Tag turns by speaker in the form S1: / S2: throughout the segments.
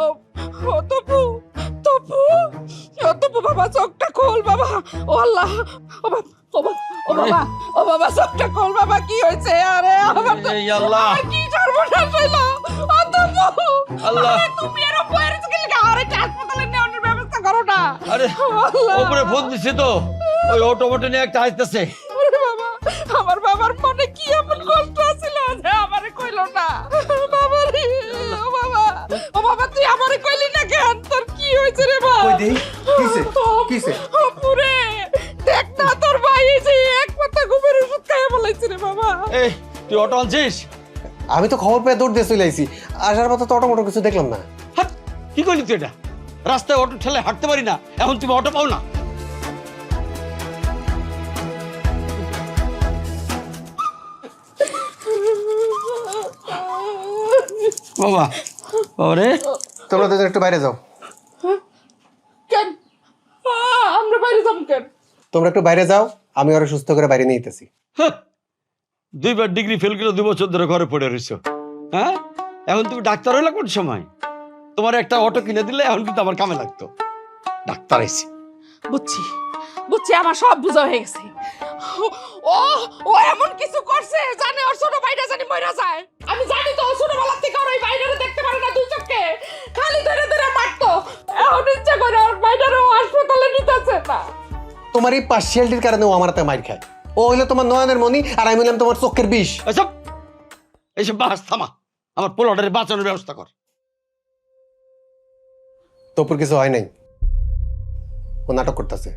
S1: ও তপু, তপু, ও তপু বাবা চোখটা খোল বাবা। ও আল্লাহ, ও বাবা, ও বাবা, ও বাবা, ও বাবা চোখটা খোল বাবা, কি হয়েছে? আরে আমার তো
S2: এই আল্লাহ,
S1: আমার কি সর্বনাশ হইলো? ও তপু,
S2: আল্লাহ।
S1: আরে তুমি এরকম বইয়ের গেলে আরে হাসপাতালে নেওয়ার ব্যবস্থা করো না।
S2: আরে
S1: আল্লাহ।
S2: ওপরে ফোন দিছি তো, ওই অটোমেটে নিয়ে একটা আসতেছে।
S1: ওরে বাবা, আমার বাবার মনে কি এমন কষ্ট আছিল যে আমারে কইলো না? বাবা রে, ও বাবা, ও বাবা তুই আমারে কইলি না কেন? তোর কি হয়েছে রে বাবা?
S3: কই দেই কিসে কিসে
S1: পুরে দেখ না তোর ভাই এই যে এক পাতা ঘুমের ওষুধ খাইয়া বলাইছে রে বাবা।
S2: এই তুই অটো আনছিস?
S3: আমি তো খবর পেয়ে দৌড় দিয়ে চলে আইছি, আসার পথে তো অটোমোটো কিছু দেখলাম না।
S2: হাট, কি করলি তুই এটা? রাস্তায় অটো ঠেলে হাঁটতে পারি না, এখন তুমি অটো পাও না? বাবা, বাবা রে,
S3: তোমরা দুজন একটু বাইরে যাও।
S1: কেন আমরা বাইরে যাবো কেন?
S3: তোমরা একটু বাইরে যাও, আমি ওরা সুস্থ করে বাইরে নিয়ে যেতেছি।
S2: হ্যাঁ, 2বার ডিগ্রি ফেল করে 2 বছর ধরে ঘরে পড়ে রইছো। হ্যাঁ, এখন তুমি ডাক্তার হইলা কোন সময়? তোমার একটা অটো কিনে দিলে এখন কিন্তু আমার কামে লাগতো। ডাক্তার আইছি।
S1: বুঝছি, বুঝছি, আমার সব বুঝা হয়ে গেছে। ও ও এমন কিছু করছে জানে ওর ছোট ভাইটা জানি মইরা যায়। আমি জানি তো ও ছোটবেলা থেকে ওর ওই ভাইটারে দেখতে পারে না দুই চোখে, খালি ধরে ধরে মারতো। এখন ইচ্ছা করে ওর ভাইটারে হাসপাতালে নিতেছে না।
S3: তোমার এই পার্সিয়ালিটির কারণে ও আমার হাতে মার খায়। ও হইলো তোমার নয়নের মণি, আর আমি হইলাম তোমার চোখের বিষ।
S2: এসব এইসব বাস থামা, আমার পোলাটারে বাঁচানোর ব্যবস্থা কর।
S3: তোপুর কিছু হয় নাই, ও নাটক করতেছে।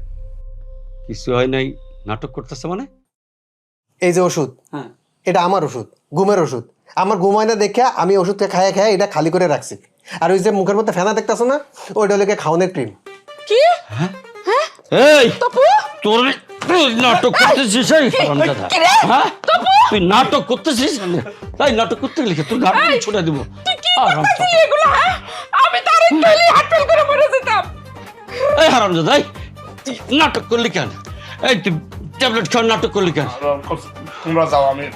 S2: কিছু হয় নাই, নাটক করতেছে মানে?
S3: এই যে ওষুধ,
S2: হ্যাঁ,
S3: এটা আমার ওষুধ, ঘুমের ওষুধ। আমার ঘুম হয় না দেখে আমি ওষুধকে খাইয়ে খাইয়ে এটা খালি করে রাখছি। আর ওই যে মুখের মধ্যে ফেনা দেখতেছো না, ওইটা হলো খাওয়ানোর ক্রিম।
S1: কি?
S2: এই
S1: তপু,
S2: তুই নাটক করতেছিস? এই হারামজাদা, হ্যাঁ তুই নাটক করতেছিস? তাই নাটক করতে গেলে তোর গাড়ি ছুটে দিব।
S1: তুই কি করতেছিলি এগুলো? হ্যাঁ, আমি তার একটুলি হাতল করে মরে যেতাম।
S2: এই হারামজাদা, এই তুই নাটক করলি কেন? এই তুই ট্যাবলেট খাওয়ার নাটক করলি কেন?
S4: তোমরা যাও, আমি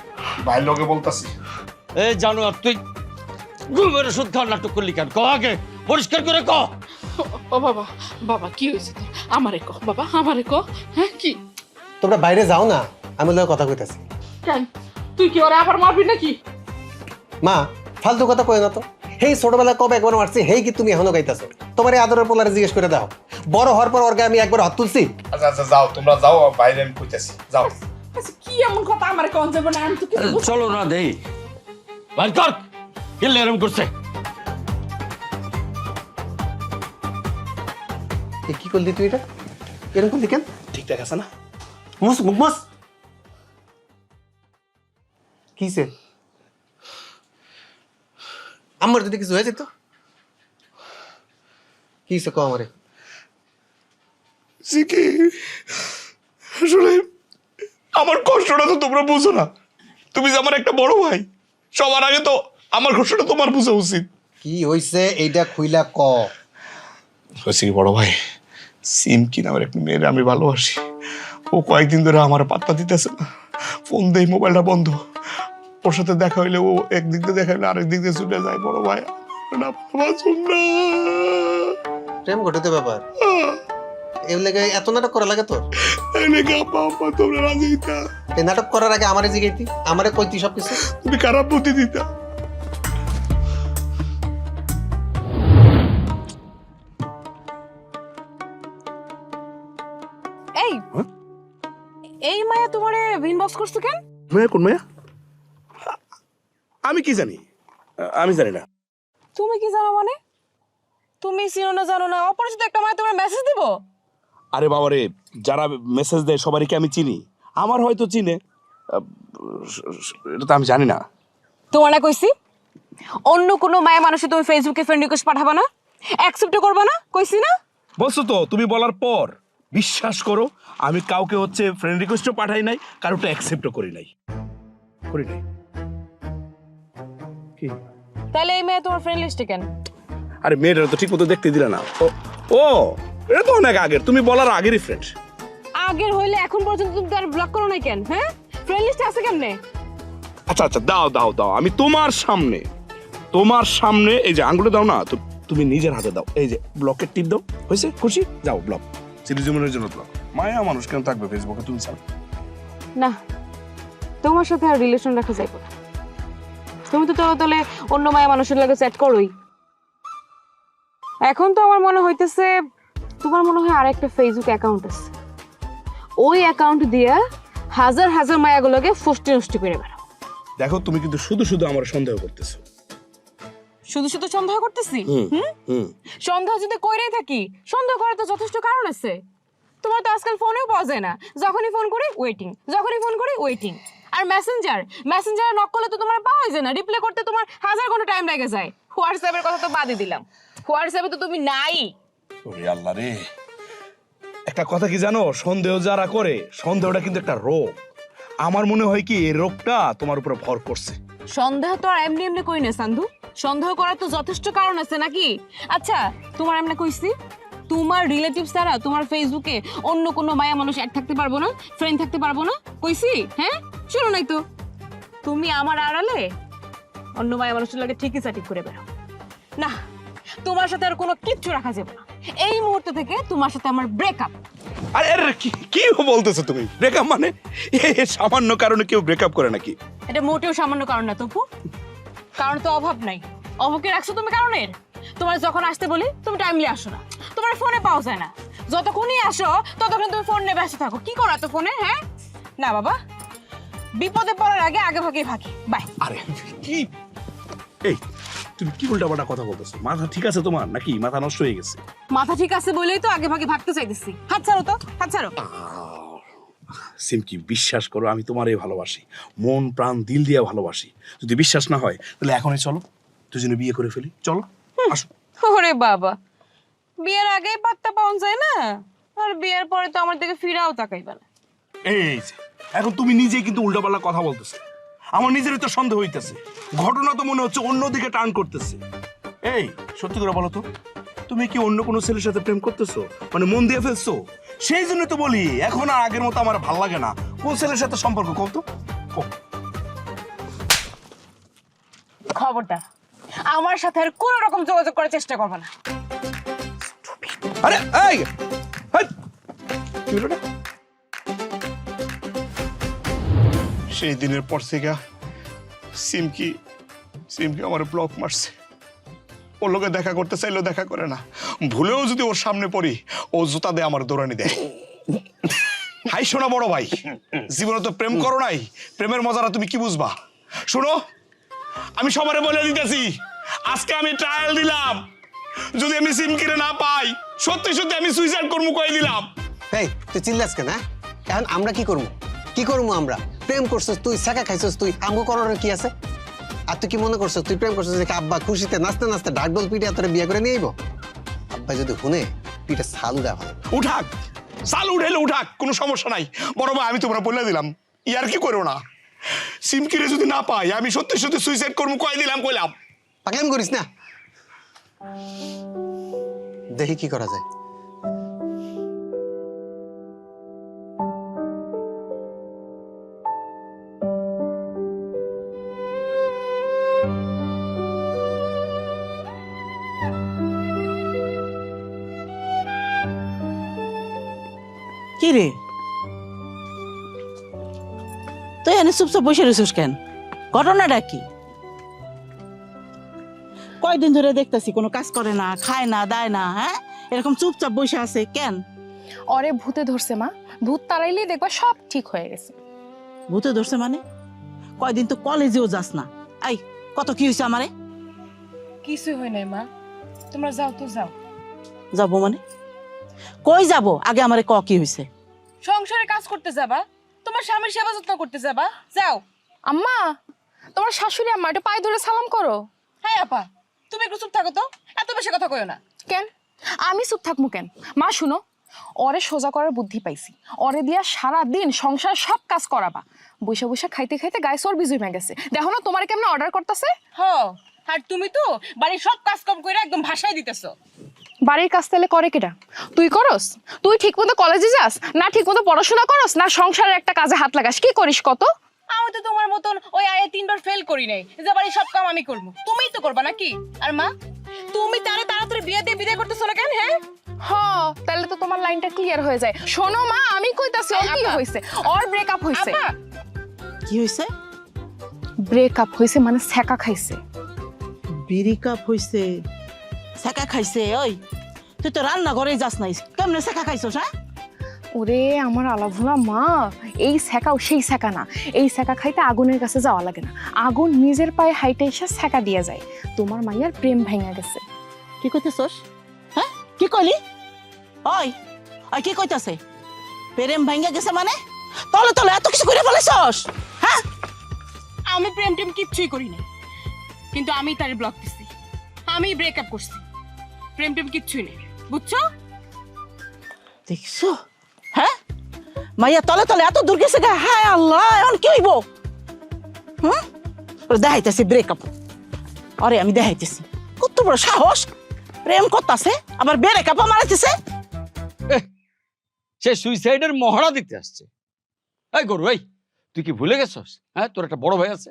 S4: ভাই লোকে বলতাছি।
S2: এই জানোয়ার, তুই ঘুমের ওষুধ খাওয়ার নাটক করলি কেন? ক আগে, পরিষ্কার করে ক।
S1: ও বাবা, বাবা কি হয়েছে তোর? আমারে কহ বাবা, আমারে কহ। হ্যাঁ কি?
S3: তোমরা বাইরে যাও না, আমি লোক কথা কইতাছি।
S1: কেন তুই কি ওরে আবার মারবি নাকি?
S3: মা ফালতু কথা কই না তো। হেই ছোটবেলায় কবে একবার মারছি, হেই কি তুমি এখনো গাইতাছো? তোমার এই আদরের পোলারে জিজ্ঞেস করে দাও। বড় হওয়ার পর ওরকে আমি একবার হাত তুলছি?
S4: আচ্ছা আচ্ছা যাও, তোমরা যাও, বাইরে আমি কইতাছি, যাও।
S1: আচ্ছা কি এমন কথা আমারে কোন যাবে না? আমি তো কিছু বুঝ-
S2: চলো না দেই ভাই, কর কিল্লে এরম করছে।
S3: এ কি করলি তুই? এটা এরকম করলি কেন?
S4: ঠিকঠাক আছে না?
S3: মুস মুখ মাস কিসে? আমার যদি কিছু হয়ে যেত? কিসে কো আমারে?
S4: সিকি, আসলে আমার কষ্টটা তো তোমরা বুঝো না। তুমি যে আমার একটা বড় ভাই, সবার আগে তো আমার কষ্টটা তোমার বোঝা উচিত।
S3: কি হইছে এইটা খুইলা ক।
S4: হয়েছে কি বড় ভাই, সিমকি নামের একটা মেয়ের আমি ভালোবাসি। ও কয়েকদিন ধরে আমার পাত্তা দিতেছে না, ফোন দেই, মোবাইলটা বন্ধ। ওর সাথে দেখা হইলে ও একদিক দিয়ে দেখা হইলে আরেক দিক দিয়ে ছুটে যায়। বড় ভাই না, বাঁচুন না।
S3: প্রেম ঘটিত ব্যাপার, এর লাগে এত নাটক করা লাগে তোর?
S4: এনেকে আপা আপা তোমরা রাজি হইতা,
S3: এই নাটক করার আগে আমারে জিগাইতি, আমারে কইতি সবকিছু।
S4: তুমি খারাপ বুদ্ধি দিতা।
S1: এই এই মায়া তোমারে ইনবক্স করছো কেন?
S4: মেয়ে কোন মেয়ে? আমি কি জানি? আমি জানি না।
S1: তুমি কি জানো মানে? তুমি চিনো না জানো না, অপরিচিত একটা মায়া তোমার মেসেজ দিব?
S4: আরে বাবা রে, যারা মেসেজ দেয় সবারই কি আমি চিনি? আমার হয়তো চিনে, এটা তো আমি জানি না।
S1: তোমার না কইছি অন্য কোনো মায়া মানুষে তুমি ফেসবুকে ফ্রেন্ড রিকোয়েস্ট পাঠাবা না, অ্যাকসেপ্ট করবা না, কইছি না?
S4: বলছো তো, তুমি বলার পর বিশ্বাস করো আমি কাউকে হচ্ছে ফ্রেন্ড রিকোয়েস্টও পাঠাই নাই, কারোটা অ্যাকসেপ্টও করি নাই। কি?
S1: তাহলে এই মেয়ে তোমার ফ্রেন্ড লিস্টে কেন?
S4: আরে মেয়েটা তো ঠিক মতো দেখতে দিলে না। ও ও এটা তো অনেক আগের, তুমি বলার আগেরই ফ্রেন্ড।
S1: আগের হইলে এখন পর্যন্ত তুমি তার ব্লক করো নাই কেন? হ্যাঁ, ফ্রেন্ড লিস্টে আছে কেমনে?
S4: আচ্ছা আচ্ছা দাও দাও দাও, আমি তোমার সামনে এই যে আঙ্গুলে দাও না তো, তুমি নিজের হাতে দাও, এই যে ব্লকের টিপ দাও, হয়েছে? খুশি? যাও ব্লক, চিরজীবনের জন্য ব্লক। মায়া মানুষ কেন থাকবে ফেসবুকে তুমি ছাড়া?
S5: না, তোমার সাথে আর রিলেশন রাখা যাইব না। তুমি তো তলে অন্য মায়া মানুষের লাগে চ্যাট করোই। এখন তো আমার মনে হইতেছে তোমার মনে হয় আরেকটা ফেসবুক অ্যাকাউন্ট আছে, ওই অ্যাকাউন্ট দিয়ে হাজার হাজার মায়াগুলোকে ফষ্টি নষ্টি করে বেড়াও।
S4: দেখো তুমি কিন্তু শুধু শুধু আমার সন্দেহ করতেছো।
S5: শুধু শুধু সন্দেহ করতেছি? সন্দেহ যদি কইরাই থাকি, সন্দেহ করার তো যথেষ্ট কারণ আছে। তোমার তো আজকাল ফোনেও পাওয়া যায় না, যখনই ফোন করি ওয়েটিং, যখনই ফোন করি ওয়েটিং। আর মেসেঞ্জারে নক করলে তো তোমার পাওয়াই যায় না, রিপ্লাই করতে তোমার হাজার ঘন্টা টাইম লাগে যায়। হোয়াটসঅ্যাপের কথা তো বাদই দিলাম, হোয়াটসঅ্যাপে তো তুমি নাই।
S4: ওরে আল্লাহ রে, একটা কথা কি জানো, সন্দেহ যারা করে সন্দেহটা কিন্তু একটা রোগ। আমার মনে হয় কি এই রোগটা তোমার উপরে ভর করছে।
S5: সন্দেহ তো আর এমনি এমনি কই না সান্ধু, সন্দেহ করার তো যথেষ্ট কারণ আছে নাকি? আচ্ছা তোমার এমনি কইছি তোমার রিলেটিভস ছাড়া তোমার ফেসবুকে অন্য কোনো মায়া মানুষ অ্যাড থাকতে পারবো না, ফ্রেন্ড থাকতে পারবো না কইছি? হ্যাঁ শুনো নাই তো, তুমি আমার আড়ালে অন্য মায়া মানুষের লাগে ঠিকই চ্যাটিং করে বেড়াও। না, তোমার সাথে আর কোনো কিচ্ছু রাখা যাবে না। এই মুহূর্ত থেকে তোমার সাথে আমার ব্রেকআপ।
S4: আরে আরে কি বলতেছো তুমি? ব্রেকআপ মানে সামান্য কারণে কেউ ব্রেকআপ করে নাকি?
S5: এটা মোটেও সামান্য কারণ না তপু, কারণ তো অভাব নাই। অভাবকে রাখছো তুমি কারণের। তোমার যখন আসতে বলি তুমি টাইমলি আসো না, তোমার ফোনে পাওয়া যায় না। যতক্ষণই আসো ততক্ষণ তুমি ফোন নিয়ে ব্যস্ত থাকো। কি করো এত ফোনে? হ্যাঁ না বাবা, বিপদে পড়ার আগে আগে ভাগে ভাগে। বাই।
S4: আরে কি এই তুমি কি উল্টাপাল্টা কথা বলতেছো? মাথা ঠিক আছে তোমার নাকি মাথা নষ্ট হয়ে গেছে?
S5: মাথা ঠিক আছে বলেই তো আগে ভাগে ভাগতে চাইতেছি। হাত ছাড়ো তো, হাত ছাড়ো।
S4: সিমকি বিশ্বাস করো, আমি তোমারই ভালোবাসি, মন প্রাণ দিল দিয়ে ভালোবাসি। যদি বিশ্বাস না হয় তাহলে এখনই চলো, দুজনে বিয়ে করে ফেলি। চলো আসো।
S5: ওরে বাবা, বিয়ের আগেই পাত্তা পাওয়া যায় না, আর বিয়ের পরে তো আমার দিকে ফিরাও তাকাইবা না।
S4: এই যে এখন তুমি নিজেই কিন্তু উল্টাপাল্টা কথা বলতেছো। আমার নিজেরই তো সন্দেহ হইতেছে, ঘটনা তো মনে হচ্ছে অন্যদিকে টার্ন করতেছে। এই সত্যি করে বলো তো, তুমি কি অন্য কোনো ছেলের সাথে প্রেম করতেছো? মানে মন দিয়ে ফেলছো? সেই জন্য তো বলি এখন আর আগের মতো আমার ভাল লাগে না। কোন ছেলের সাথে সম্পর্ক কও তো?
S5: খবরদার আমার সাথে আর কোনো রকম যোগাযোগ করার চেষ্টা করবে না।
S4: আরে এই কি হলো না? সেই দিনের পর থেকে সিমকি আমার ব্লক মারছে। ওর লোকে দেখা করতে চাইলেও দেখা করে না। ভুলেও যদি ওর সামনে পড়ি ও জুতা দিয়ে আমার দৌড়ানি দেয়। হাই শোনা বড় ভাই, জীবনে তো প্রেম করো নাই, প্রেমের মজাটা তুমি কি বুঝবা? শুনো, আমি সবারে বলে দিতেছি, আজকে আমি ট্রায়াল দিলাম, যদি আমি সিমকিরে না পাই সত্যি সত্যি আমি সুইসাইড করবো কই দিলাম।
S3: এই তুই চিল্লাস কেন? এখন আমরা কি করবো আমরা? প্রেম করছিস তুই, শেখা খাইছিস তুই, আমগো করার কি আছে? আর তুই কি মনে করছিস তুই প্রেম করছিস দেখে আব্বা খুশিতে নাচতে নাচতে ঢাকঢোল পিঠে তোরে বিয়ে করে নিয়ে আইবো? আব্বা যদি শুনে পিঠে ছাল উড়া ভালো।
S4: উঠাক, চাল উঠাইলে উঠাক, কোনো সমস্যা নাই। বড় ভাই আমি তোমরা বলে দিলাম, ইয়ার কি করো না। সিমকিরে যদি না পাই আমি সত্যি সত্যি সুইসাইড করবো কই দিলাম, কইলাম।
S3: পাগলামি করিস না, দেখি কি করা যায়।
S6: কি রে, তুই এনে চুপচাপ বসে রয়েছিস কেন? ঘটনাটা কি? কয়দিন ধরে দেখতেছি কোনো কাজ করে না, খায় না, দায় না, হ্যাঁ এরকম চুপচাপ বসে আছে কেন?
S7: ওরে ভূতে ধরছে মা, ভূত তাড়াইলেই দেখবা সব ঠিক হয়ে গেছে।
S6: ভূতে ধরছে মানে? কয়দিন তো কলেজেও যাস না। এই কত কি হয়েছে আমারে?
S7: কিছু হয় নাই মা, তোমরা যাও তো যাও।
S6: যাবো মানে? কই যাব? আগে আমারে ক কি হয়েছে?
S5: সংসারে কাজ করতে যাবা, তোমার স্বামীর সেবা যত্ন করতে যাবা, যাও।
S7: আম্মা, তোমার শাশুড়ি আম্মা একটু পায়ে ধরে সালাম করো।
S5: হ্যাঁ আপা, তুমি একটু চুপ থাকো তো, এত বেশি কথা কইও না।
S7: কেন আমি চুপ থাকবো কেন? মা শুনো, ওরে সোজা করার বুদ্ধি পাইছি। ওরে দিয়া সারা দিন সংসার সব কাজ করাবা। বৈশা বৈশা খাইতে খাইতে গায়ে চর্বি জমে গেছে। দেখো না তোমার কেমন অর্ডার করতেছে।
S5: হ, আর তুমি তো বাড়ির সব কাজ কম করে একদম ভাষায় দিতেছো।
S7: বাড়ির কাজ তাহলে করে কেটা? তুই করস? তুই ঠিক মতো কলেজে যাস না, ঠিক মতো পড়াশোনা করস না, সংসারের একটা কাজে হাত লাগাস? কি করিস কত?
S5: আমি তো তোমার মতন ওই আয়ে 3 বার ফেল করি নাই যে বাড়ির সব কাম আমি করবো, তুমিই তো করবা নাকি? আর মা, তুমি তারে বিয়ে দিয়ে বিদায় করতেছ না কেন? হ্যাঁ,
S7: হ, তাহলে তো তোমার লাইনটা ক্লিয়ার হয়ে যায়। শোনো মা, আমি কইতাছি ওর কি হইছে। ওর ব্রেকআপ হইছে।
S6: কি হয়েছে?
S7: ব্রেকআপ হইছে মানে ছ্যাঁকা খাইছে।
S6: বিড়ি কাপ হয়েছে, সেকা খাইছে? ওই তুই তো রান্না ঘরে যাস নাই, কেমনে সেকা খাইছস? হ্যাঁ,
S7: ওরে আমার আলাভোলা মা, এই ছ্যাঁকাও সেই ছ্যাঁকা না। এই ছ্যাঁকা খাইতে আগুনের কাছে যাওয়া লাগে না, আগুন নিজের পায়ে হাইটে এসে ছ্যাঁকা দিয়ে যায়। তোমার মাইয়ার প্রেম ভেঙে গেছে।
S6: কি কইতেছস? হ্যাঁ, কি কইলি? ওই ওই কি কইতাছে? প্রেম ভাঙ্গা গেছে মানে? তলে তলে এত কিছু করে ফেলেছস? হ্যাঁ,
S5: আমি প্রেম টেম কিচ্ছুই করি না, কিন্তু আমি তার ব্লক দিছি, আমি ব্রেকআপ করছি। প্রেম টেম কিচ্ছুই নেই, বুঝছো?
S6: দেখছো? হ্যাঁ, মাইয়া তলে তলে এত দূর গেছে গা। হায় আল্লাহ, এখন কি হইব? হুম, ওরে দেখাইতেছি ব্রেকআপ। আরে আমি দেখাইতেছি, কত বড় সাহস! প্রেম করতেছে আবার ব্রেকআপ মারাইতেছে।
S2: সে সুইসাইডের মহড়া দিতে আসছে। এই গরু, এই তুই কি ভুলে গেছস? হ্যাঁ, তোর একটা বড় ভাই আছে,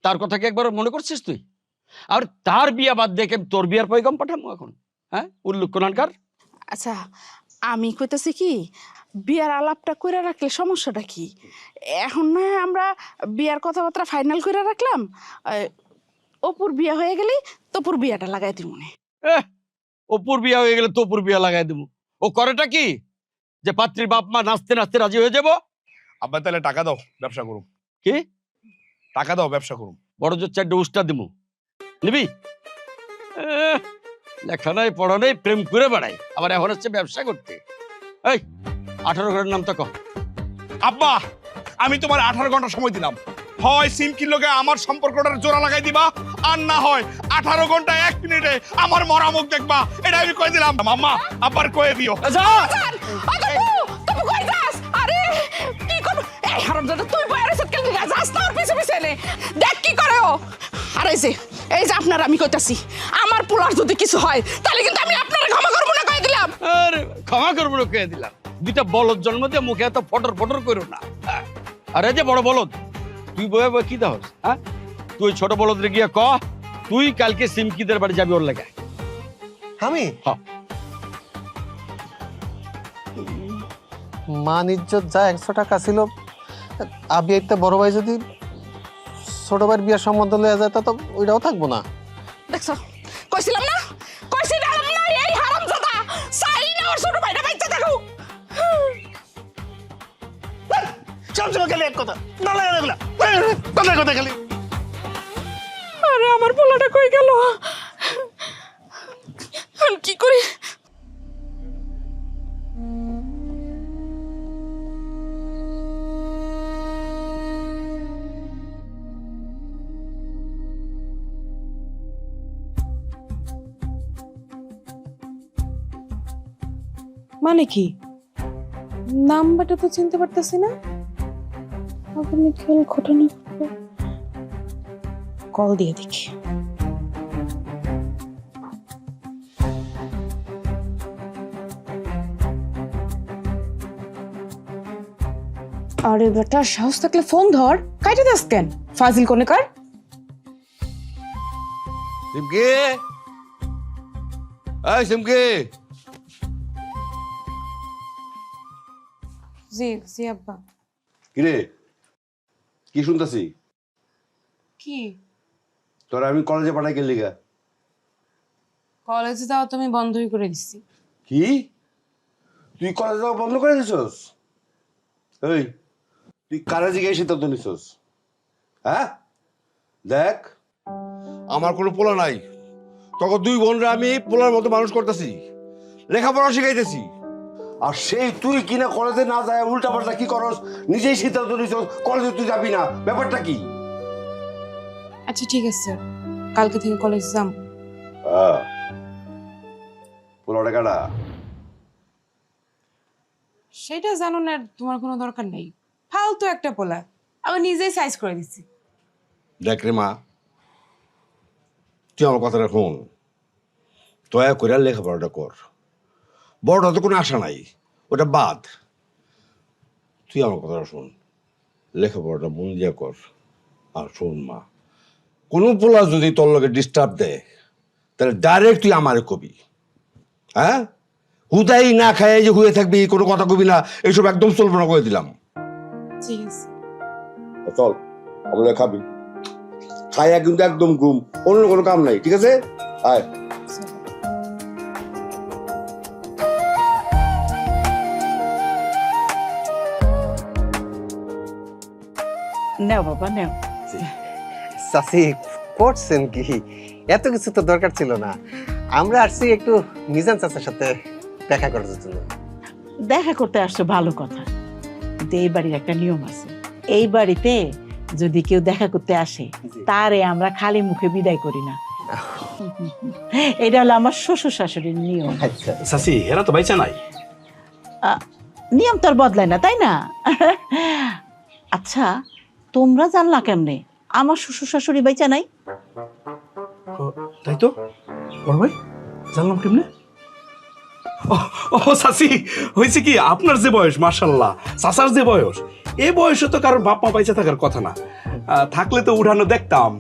S2: তার কথা কি একবার মনে করছিস তুই? আর তার বিয়া বাদ দেখে তোর বিয়ার পয়গাম পাঠামো এখন? হ্যাঁ, উল্লুক কোনানকার।
S8: আচ্ছা, আমি কইতাছি কি, বিয়ার আলাপটা কইরা রাখলে সমস্যাটা কি? এখন না আমরা বিয়ার কথাবার্তা ফাইনাল কইরা রাখলাম, অপুর বিয়া হয়ে গেলেই তপুর বিয়াটা লাগাই দিব মনে।
S2: অপুর বিয়া হয়ে গেলে তোপুর বিয়া লাগাই দেবো। ও করেটা কি যে পাত্রীর বাপ মা নাচতে নাচতে রাজি হয়ে যাবো?
S4: আব্বা তাহলে টাকা দাও, ব্যবসা করুম।
S2: কি
S4: টাকা দাও, ব্যবসা করুম।
S2: বড় জোর চারটে উষ্টা দিমু, নিবি? লেখা নাই পড়া নেই, প্রেম করে বেড়াই, আবার এখন হচ্ছে ব্যবসা করতে। এই 18 ঘরের নাম তো কহ।
S4: আব্বা, আমি তোমার 18 ঘন্টা সময় দিলাম। হয় সিমকির লগে আমার সম্পর্কটার জোড়া লাগাই দিবা, আর না হয় 18 ঘন্টা 1 মিনিটে আমার মরা মুখ দেখবা। এটা আমি কই দিলাম। আম্মা, আব্বার কয়ে দিও।
S1: তপু কই যাস? আরে কি করব? এই হারামজাদা, তুই বয়ার সাথে কেন যাস না? ওর পিছে পিছে নে, দেখ কি করে ও। আর এই যে আপনার আমি কইতাছি, আমার পোলার যদি কিছু হয় তাহলে কিন্তু আমি আপনারে ক্ষমা করব না, কই দিলাম।
S2: আরে ক্ষমা করবো না কয়ে দিলাম। দুইটা বলদ জন্ম দিয়ে মুখে এত ফটর ফটর করো না। আরে যে বড় বলদ, তুই বয়ে বয়ে কি দাস? হ্যাঁ, তুই ছোট বলদরে গিয়ে ক তুই কালকে সিমকিদের বাড়ি যাবি ওর লেগে।
S3: আমি
S2: হ্যাঁ।
S3: মান ইজ্জত যা 100 টাকা ছিল, আবি একটা বড় ভাই যদি ছোট ভাইয়ের বিয়ার সম্বন্ধ লয়ে যায়, তা তো ওইটাও থাকবো না।
S1: দেখছো, কইছিলাম না, কইছিলাম না, এই হারামজাদা চাই না ওর ছোট ভাইটা বাইচা থাকুক।
S3: সবসময় খালি এক কথা, না লাগে এগুলা, কথা কথা খালি।
S1: আরে আমার পোলাটা কই গেল? আমি কি করি?
S5: মানে কি? নাম্বারটা তো চিনতে পারতেছি না। আপনি খেয়াল ঘটনা কল দিয়ে দেখি। আরে বেটা, সাহস থাকলে ফোন ধর, কাইটে দাস কেন? ফাজিল কোনে কার?
S2: সিমকি, এই সিমকি।
S5: জি জি আব্বা।
S9: কিরে, কি শুনতাছি?
S5: কি?
S9: তোরা আমি কলেজে পাঠাই গেলি গা?
S5: কলেজে যাওয়া তুমি বন্ধই করে দিছি।
S9: কি, তুই কলেজে যাওয়া বন্ধ করে দিছস? এই, তুই কারা জিজ্ঞাসা সিদ্ধান্ত নিছস? হ্যাঁ, দেখ আমার কোনো পোলা নাই। তখন 2 বোনরা আমি পোলার মতো মানুষ করতেছি, লেখাপড়া শিখাইতেছি। আর সেই তুই কিনা কলেজে না যায় উল্টা পাল্টা কি করস? নিজেই সিদ্ধান্ত নিছস কলেজে তুই যাবি না, ব্যাপারটা কি?
S5: আচ্ছা ঠিক আছে, কালকে থেকে কলেজে যাম।
S9: পোলাটা কাটা?
S5: সেটা জানো না, তোমার কোনো দরকার নেই। ফালতু একটা পোলা, আমি নিজেই সাইজ করে দিচ্ছি।
S9: দেখ রে মা, তুই আমার কথাটা শোন, দয়া করে আর লেখাপড়াটা কর। বড়টা তো কোনো আশা নাই, ওটা বাদ। তুই আমার কথাটা শোন, লেখাপড়াটা মন দিয়া কর। আর শোন মা, কোনো পোলা যদি তোর লগে ডিস্টার্ব দেয়, তাহলে ডাইরেক্ট তুই আমারে কবি। হ্যাঁ, হুদাই না খায় যে হুয়ে থাকবি, কোনো কথা কবি না, এইসব একদম চলবে না করে দিলাম। চল আমাদের খাবি, খাইয়া কিন্তু একদম ঘুম, অন্য কোনো কাম নাই, ঠিক আছে? আয়।
S6: নেও বাবা নেও।
S3: চাচি করছেন কি? এত কিছু তো দরকার ছিল না। আমরা আসছি একটু মিজান চাচার সাথে দেখা করার জন্য।
S6: দেখা করতে আসছো ভালো কথা, কিন্তু এই বাড়ির একটা নিয়ম আছে। এই বাড়িতে যদি কেউ দেখা করতে আসে তারে আমরা খালি মুখে বিদায় করি না। এটা হলো আমার শ্বশুর শাশুড়ির নিয়ম।
S3: আচ্ছা
S10: চাচি এরা তো বাইচা নাই।
S6: নিয়ম তো আর বদলায় না, তাই না? আচ্ছা, তোমরা জানলা কেমনে আমার শ্বশুর শাশুড়ি বাইচা নাই?
S10: তাই তো বড় ভাই, জানলাম কেমনে? ও চাচি, হয়েছে কি, আপনার যে বয়স মাশাল্লাহ, চাচার যে বয়স, এই বয়সে তো কারোর বাপ মা বাইচা থাকার কথা না। থাকলে তো উঠানো দেখতাম,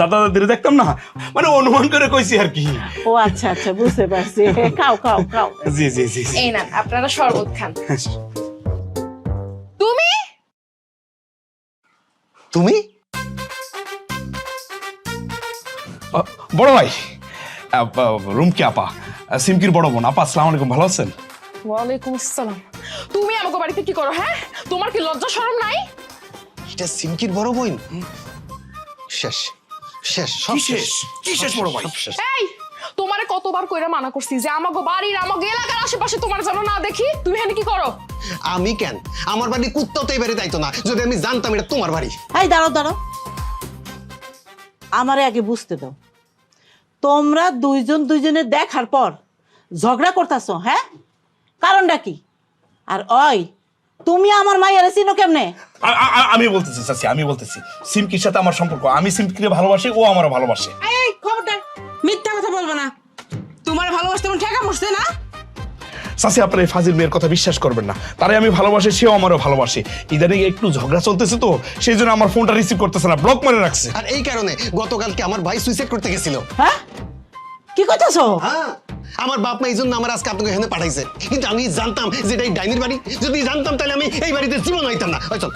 S10: দাদা দাদির দেখতাম না, মানে অনুমান করে কইছি আর কি।
S6: ও আচ্ছা আচ্ছা, বুঝতে পারছি। খাও খাও খাও।
S10: জি জি জি জি।
S7: এই না, আপনারা শরবত খান। তুমি
S3: তুমি
S10: বড় ভাই, রুমকি আপা, সিমকির বড় বোন। আপা আসসালামু আলাইকুম, ভালো আছেন?
S7: ওয়ালাইকুম আসসালাম। তুমি আমাকে বাড়িতে কি করো? হ্যাঁ, তোমার কি লজ্জা শরম নাই?
S3: এটা সিমকির বড় বোন? শেষ শেষ সব
S10: কি
S3: শেষ।
S10: শেষ? কি শেষ বড় ভাই?
S3: সব শেষ।
S7: এই, তোমারে কতবার কইরা মানা করছি যে আমাগো বাড়ির আমাগো এলাকার আশেপাশে তোমার যেন না দেখি। তুমি এখানে কি করো?
S3: আমি কেন? আমার বাড়ি কুত্তাও তো এই বাড়ি যাইতো না যদি আমি জানতাম এটা তোমার বাড়ি।
S6: এই দাঁড়াও দাঁড়াও, আমারে আগে বুঝতে দাও। তোমরা দুইজন দুইজনের দেখার পর ঝগড়া করতেছো, হ্যাঁ? কারণটা কি? আর ওই তুমি আমার মাইয়ারে চিনো কেমনে?
S10: আমি বলতেছি চাচি, আমি বলতেছি সিমকির সাথে আমার সম্পর্ক, আমি সিমকিকে ভালোবাসি, ও আমারও ভালোবাসে।
S6: এই খবরদার, মিথ্যা কথা বলবে না। তোমার ভালোবাসতে মন ঠেকা বসছে না?
S10: চাচি আপনার এই ফাজিল মেয়ের কথা বিশ্বাস করবেন না, তারে আমি ভালোবাসি, সেও আমারও ভালোবাসে। ইদানিং একটু ঝগড়া চলতেছে তো, সেই জন্য আমার ফোনটা রিসিভ করতেছে না, ব্লক মারে রাখছে।
S3: আর এই কারণে গতকালকে আমার ভাই সুইসাইড করতে গেছিল।
S6: হ্যাঁ, কি কইতাছো?
S3: হ্যাঁ, আমার বাপ মা এই জন্য আমার আজকে আপনাকে এখানে পাঠাইছে, কিন্তু আমি জানতাম যে এটা এই ডাইনির বাড়ি। যদি জানতাম তাহলে আমি এই বাড়িতে জীবন হইতাম না। চল।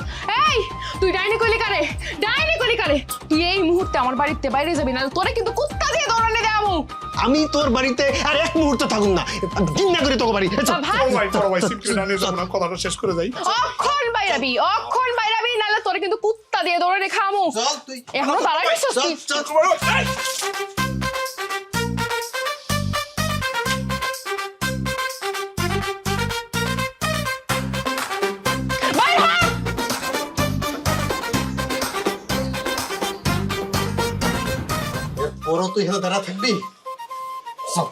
S7: এই, তুই ডাইনি কইলি কারে? ডাইনি কইলি কারে? তুই এই মুহূর্তে আমার বাড়িতে বাইরে যাবি না, তোরে কিন্তু কুত্তা দিয়ে দৌড়ানি দেবো।
S3: আমি তোর বাড়িতে আর এক মুহূর্ত থাকুন না, ঘৃণা করে তোর বাড়ি। চল।
S10: কথাটা শেষ করে যাই।
S7: অক্ষণ বাইরাবি, অক্ষণ বাইরাবি, নাহলে তোরে কিন্তু কুত্তা দিয়ে দৌড়ানি খামু।
S3: চল তুই।
S7: এখনো দাঁড়াই গেছিস তুই?
S3: চল, চল।
S7: বাইর হ!
S3: বড় তুই এখানে দাঁড়া থাকবি? চল।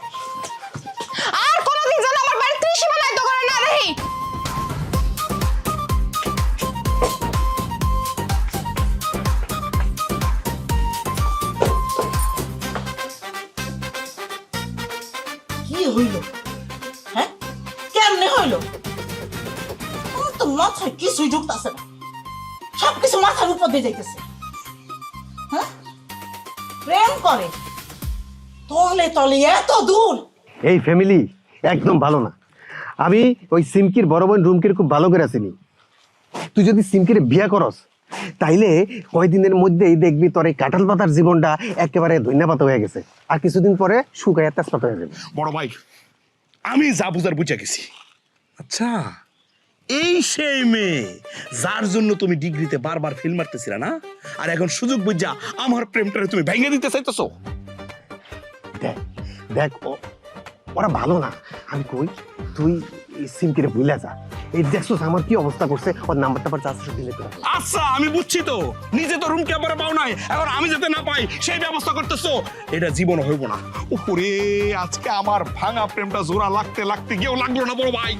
S7: আর কোনোদিন যেন আমার বাড়ির ত্রিসীমা দায়িত্ব করে না দেখি।
S6: কি হইল? হ্যাঁ, কেমনে হইল? আমার তো মাথায় কিছুই ঢুকতেছে না, সবকিছু মাথার উপর দিয়ে যাইতেছে। হ্যাঁ, প্রেম করে তলে তলে এত দূর।
S3: এই ফ্যামিলি একদম ভালো না। আমি ওই সিমকির বড় বোন রুমকির খুব ভালো করে আছিনি। তুই যদি সিমকির বিয়া করস তাইলে কয়দিনের মধ্যেই দেখবি তোর এই কাঁঠাল পাতার জীবনটা একেবারে ধন্যা পাতা হয়ে গেছে, আর কিছুদিন পরে শুকাইয়া তেজপাতা হয়ে যাবে।
S10: বড় ভাই, আমি যা বুঝার বুঝা গেছি। আচ্ছা, এই সেই মেয়ে যার জন্য তুমি ডিগ্রিতে বারবার ফেল মারতেছিলা না, আর এখন সুযোগ বুঝা আমার প্রেমটারে তুমি ভেঙে দিতে চাইতেছো।
S3: দেখ দেখ, ওরা ভালো না। আমি কই তুই সিমকিরে ভুলে যা। এই দেখছস আমার কি অবস্থা করছে, ওর নাম্বারটা পর চাচ্ছ দিলে তো।
S10: আচ্ছা, আমি বুঝছি তো, নিজে তো রুমকে আবার পাও নাই, এখন আমি যাতে না পাই সেই ব্যবস্থা করতেছো। এটা জীবন হইব না। উপরে আজকে আমার ভাঙা প্রেমটা জোড়া লাগতে লাগতে গিয়েও লাগলো না বড় ভাই।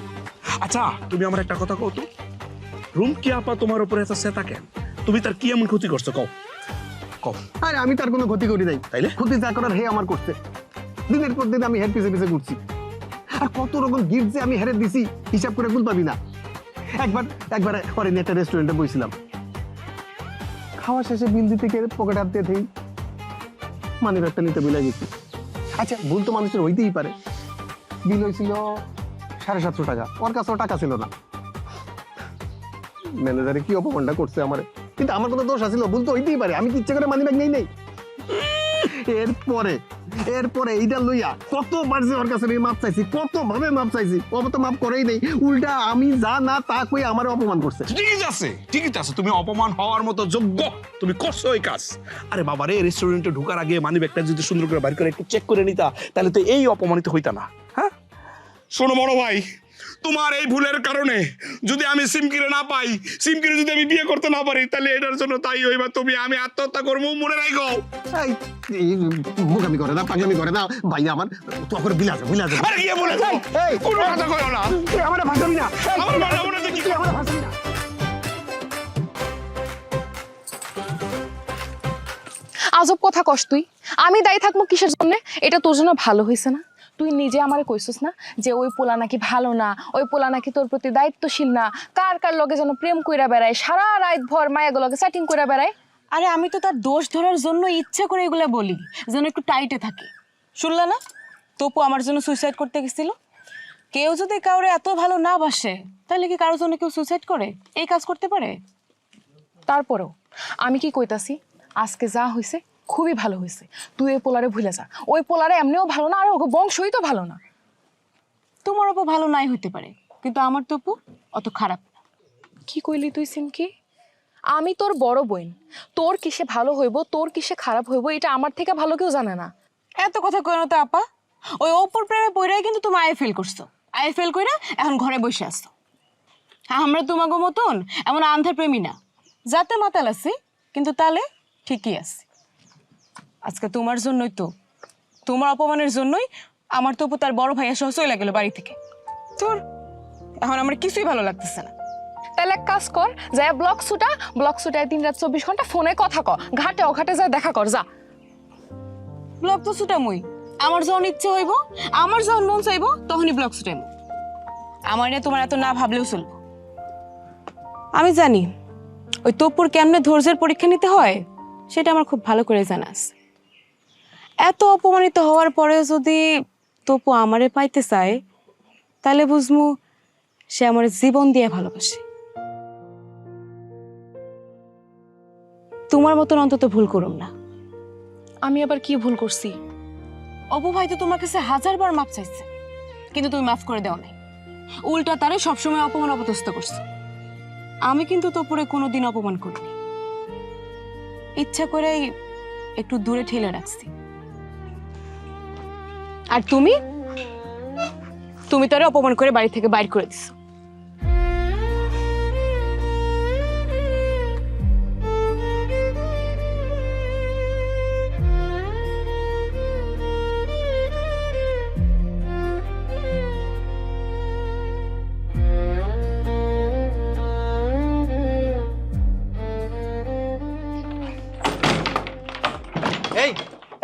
S10: আচ্ছা, তুমি আমার একটা কথা কও তো, রুমকি আপা তোমার উপরে এত সেটা কেন? তুমি তার কি এমন ক্ষতি করছো কও? কও।
S3: আরে আমি তার কোনো ক্ষতি করি নাই।
S10: তাইলে?
S3: ক্ষতি যা করার হে আমার করছে। দিনের পর দিন আমি হের পিছে পিছে ঘুরছি, আর কত রকম গিফট যে আমি হেরে দিছি হিসাব করে ভুল পাবি না। একবার পরে একটা রেস্টুরেন্টে বসছিলাম, খাওয়া শেষে বিল দিতে গিয়ে পকেট হাত দিয়ে থেই মানি ব্যাগটা নিতে ভুলে গেছি। আচ্ছা, ভুল তো মানুষের হইতেই পারে, বিল হয়েছিল 750 টাকা, ওর কাছেও টাকা ছিল না। ম্যানেজারে কি অপমানটা করছে আমারে, কিন্তু আমার কোনো দোষ আছিল, ভুল তো হইতেই পারে, আমি কি ইচ্ছে করে মানি ব্যাগ নেই। এরপরে এইটা লইয়া কতবার যে ওর কাছে মাপ চাইছি, কত ভাবে মাপ চাইছি, ও তো মাপ করেই নেই, উল্টা আমি যা না তা কই আমার অপমান করছে।
S10: ঠিকই আছে, তুমি অপমান হওয়ার মতো যোগ্য, তুমি করছো এই কাজ। আরে বাবা রে, রেস্টুরেন্টে ঢোকার আগে মানি ব্যাগটা যদি সুন্দর করে বাইর করে একটু চেক করে নিতা, তাহলে তো এই অপমানিত হইতা না। হ্যাঁ, শোনো বড় ভাই, তোমার এই ভুলের কারণে যদি আমি সিমকিরে না পাই, সিমকিরে যদি আমি বিয়ে করতে না পারি, তাহলে এটার জন্য তাই হইবা তুমি, আমি আত্মহত্যা করবো, মনে রাখো।
S3: মুখামি করে না, পাগলামি করে না ভাই, আমার তো করে বিলাস।
S10: আরে কি বলেছো? কোনো কথা কইও না,
S3: আমার ভাষাবি না,
S10: আমার ভালো না, কি
S3: আমার ভাষাবি না।
S7: আজব কথা কস তুই। আমি দায়ী থাকবো কিসের জন্য? এটা তোর জন্য ভালো হয়েছে না? তুই নিজে আমারে কইছিস না যে ওই পোলা নাকি ভালো না, ওই পোলা নাকি তোর প্রতি দায়িত্বশীল না, কার কার লগে যেন প্রেম কইরা বেড়ায়, সারা রাত ভর মায়াগুলোকে সেটিং কইরা বেড়ায়।
S5: আরে আমি তো তার দোষ ধরার জন্য ইচ্ছে করে এগুলা বলি, যেন একটু টাইটে থাকে। শুনলে না, তপু আমার জন্য সুইসাইড করতে গেছিল। কেউ যদি কাউরে এত ভালো না বাসে, তাহলে কি কারোর জন্য কেউ সুইসাইড করে? এই কাজ করতে পারে?
S7: তারপরেও আমি কি কইতাছি, আজকে যা হয়েছে খুবই ভালো হয়েছে। তুই ওই পোলারে ভুলে যা, ওই পোলারে এমনিও ভালো না, আর ওকে বংশই তো ভালো না।
S5: তোমার অপু ভালো নাই হইতে পারে, কিন্তু আমার তপু অত খারাপ না।
S7: কি কইলি তুই সিমকি? আমি তোর বড় বোন, তোর কিসে ভালো হইব, তোর কিসে খারাপ হইব, এটা আমার থেকে ভালো কেউ জানে না।
S5: এত কথা কই না তো আপা। ওই অপুর প্রেমে পইরাই কিন্তু তুমি আয়ে ফেল করছো। আয়ে ফেল কইরা এখন ঘরে বসে আসছো। আমরা তোমাকে মতন এমন আন্ধার প্রেমী না, যাতে মাতাল আছি, কিন্তু তাহলে ঠিকই আছে। আজকে তোমার জন্যই তো, তোমার অপমানের জন্যই আমার তপু তার বড় ভাইয়া সহ চলে গেল বাড়ি থেকে। তোর এখন আমার কিছুই ভালো লাগতেছে না।
S7: তাহলে এক কাজ কর, যায় ব্লক সুটায় 3 রাত 24 ঘন্টা ফোনে কথা ক, ঘাটে অঘাটে যায় দেখা কর, যা।
S5: ব্লগ তো ছুটামই, আমার যখন ইচ্ছে হইব, আমার যখন মন চাইব, তখনই ব্লগ ছুটাইব। আমার নিয়ে তোমার এত না ভাবলেও চলবো। আমি জানি ওই তপুর কেমনে ধৈর্যের পরীক্ষা নিতে হয়, সেটা আমার খুব ভালো করে জানা আছে। এত অপমানিত হওয়ার পরেও যদি তপু আমারে পাইতে চায়, তাহলে বুঝমু সে আমার জীবন দিয়ে ভালোবাসে। তোমার মতন অন্তত ভুল করুম না।
S7: আমি আবার কি ভুল করছি?
S5: অপু ভাই তো তোমার কাছে 1000বার মাপ চাইছে, কিন্তু তুমি মাফ করে দাও নাই। উল্টা তারে সবসময় অপমান অপদস্থ করছো। আমি কিন্তু তোপরে কোনোদিন অপমান করিনি, ইচ্ছা করেই একটু দূরে ঠেলে রাখছি। আর তুমি তারে অপমান করে বাড়ি থেকে বাইর করে দিছো।
S3: এই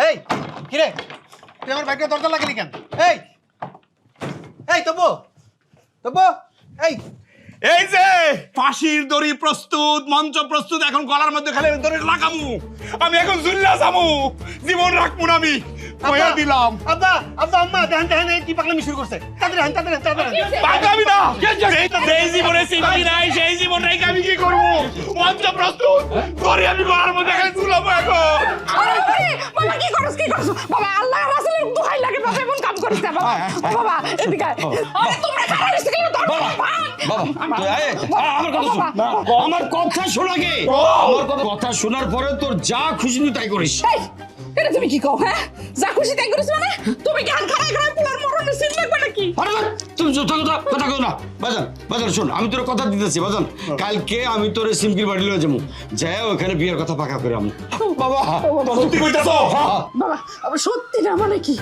S3: এই কিরে, তুই আমার বাইকে দরজা লাগালি কেন? এই এই তপু, এই
S10: এই যে ফাঁসির দড়ি প্রস্তুত, মঞ্চ প্রস্তুত, এখন গলার মধ্যে খালি দড়ি লাগামু, আমি এখন জুল্লা যাবো, জীবন রাখবো না আমি, কইয়া দিলাম।
S3: আব্বা আম্মা দেখেন কি পাগলামি শুরু করছে, তাড়াতাড়ি
S10: পাগলামি না, যেই জীবনে সিমকি নাই সেই জীবন রেখে আমি কি করবো? মঞ্চ প্রস্তুত, দড়ি আমি গলার মধ্যে খালি ঝুলাবো এখন।
S1: বাবা কি করছ বাবা, আল্লাহ রাসূলের দোহাই লাগে বাবা, এমন কাম করিস না বাবা। বাবা এদিকে আয়। আরে তোমরা কারা এসে গেল তোর বাবা?
S2: বাবা তুই আয়, আমার কথা শোন, আমার কথা শোন আগে, আমার কথা শোনার পরে তোর যা খুশি তুই তাই করিস।
S1: এই এটা তুমি কি কও? হ্যাঁ, যা খুশি তাই করিস মানে? তুমি কি আন খারাই খারাই পোলার মরণে সিন দেখবে নাকি?
S2: আরে তুমি কথা কও না। বাজান শোন, আমি তোর কথা দিতেছি বাজান, কালকে আমি তোর সিমকির বাড়ি লয়ে যাবো, যাই ওখানে বিয়ের কথা পাকা করে আমি।
S10: বাবা সত্যি কইতাছো?
S1: বাবা সত্যি না মানে কি?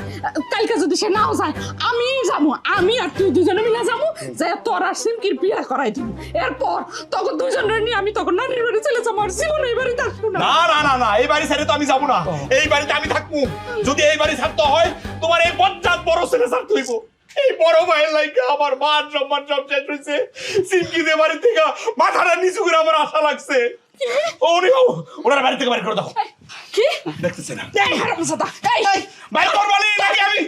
S1: কালকে যদি সে নাও যায়, আমি যাবো, আমি আর তুই দুজনে মিলে যাবো, যে তোর আর সিমকির বিয়ে করাই দিব। এরপর তখন দুজনের নিয়ে আমি তখন নানির বাড়ি চলে যাবো, আর জীবনে এই বাড়িতে আসবো না।
S10: না, এই বাড়ি ছেড়ে তো আমি যাবো না, এই বাড়িতে আমি থাকবো। যদি এই বাড়ি ছাড়তে হয়, তোমার এই বজ্জাত বড় ছেলে ছাড়তে হইব। এই বড় ভাইয়ের লাইগা আমার মান সম্মান সব শেষ হয়েছে। সিমকি দে বাড়ি থেকে মাথাটা নিচু করে আমার আশা লাগছে। ওনার বাড়ি থেকে বাড়ি করে দাও।
S1: কি
S10: দেখতেছে না?
S1: এই হারামজাদা, এই
S10: বাইর করবানি নাকি আমি?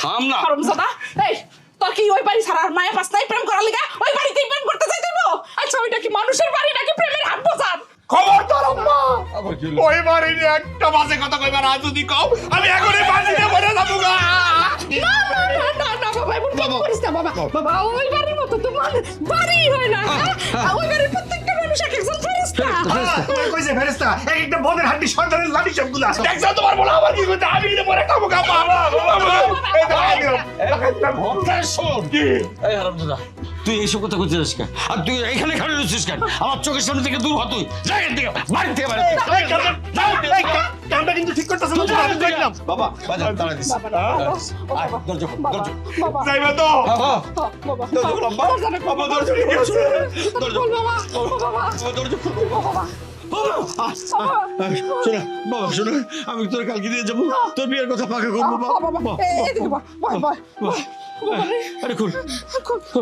S2: থাম না।
S1: হারামজাদা এই তোর কি ওই বাড়ি ছাড়া আর মায়া পাস নাই প্রেম করার লিগা ওই বাড়িতেই প্রেম করতে যাইতে হইবো? আচ্ছা ওইটা কি মানুষের বাড়ি নাকি প্রেমের হাট বাজার?
S10: খবরদার আম্মা, ওই বাড়ি নিয়ে একটা বাজে কথা কইবার আজ যদি কও আমি এখনই বাড়ি নিয়ে মরে যাবো গা।
S1: না না না না না বাবা এমন কেন করিস না বাবা বাবা ওই বাড়ির মতো তোমার বাড়ি হয় না ওই বাড়ির প্রত্যেকটা মানুষ এক একজন ফেরেশতা
S10: তোমার কইছে ফেরেশতা এক একটা বনের হাড্ডি সন্তানের লাঠি সবগুলা দেখছো তোমার বলা আমার কি কইতে আমি কিন্তু মরে খাবো গা বাবা এই দেখো কি
S2: এই হারামজাদা, তুই এইসব কথা কইছিস কেন? আর তুই এখানে খালি রয়েছিস কেন? আমার চোখের সামনে থেকে দূর হ তুই। যা এখান থেকে, বাড়ি থেকে বাড়ি।
S10: কামটা কিন্তু ঠিক করতেছ না দেখলাম
S2: বাবা, বাজার তাড়া দিস। আয়, দরজা খোল, দরজা।
S10: যাইবা তো
S2: হ্যাঁ,
S1: বাবা
S2: দরজা খোল, আম্মা। বাবা, দরজা খোল। দরজা খোল।
S1: বাবা
S2: বাবা, দরজা খোল।
S1: বাবা
S2: শোনো, বাবা, শোনো, আমি তোর কালকে দিয়ে যাবো, তোর বিয়ের কথা পাকা করবো।
S1: বাবা এদিকে বাবা
S2: আরে খোল,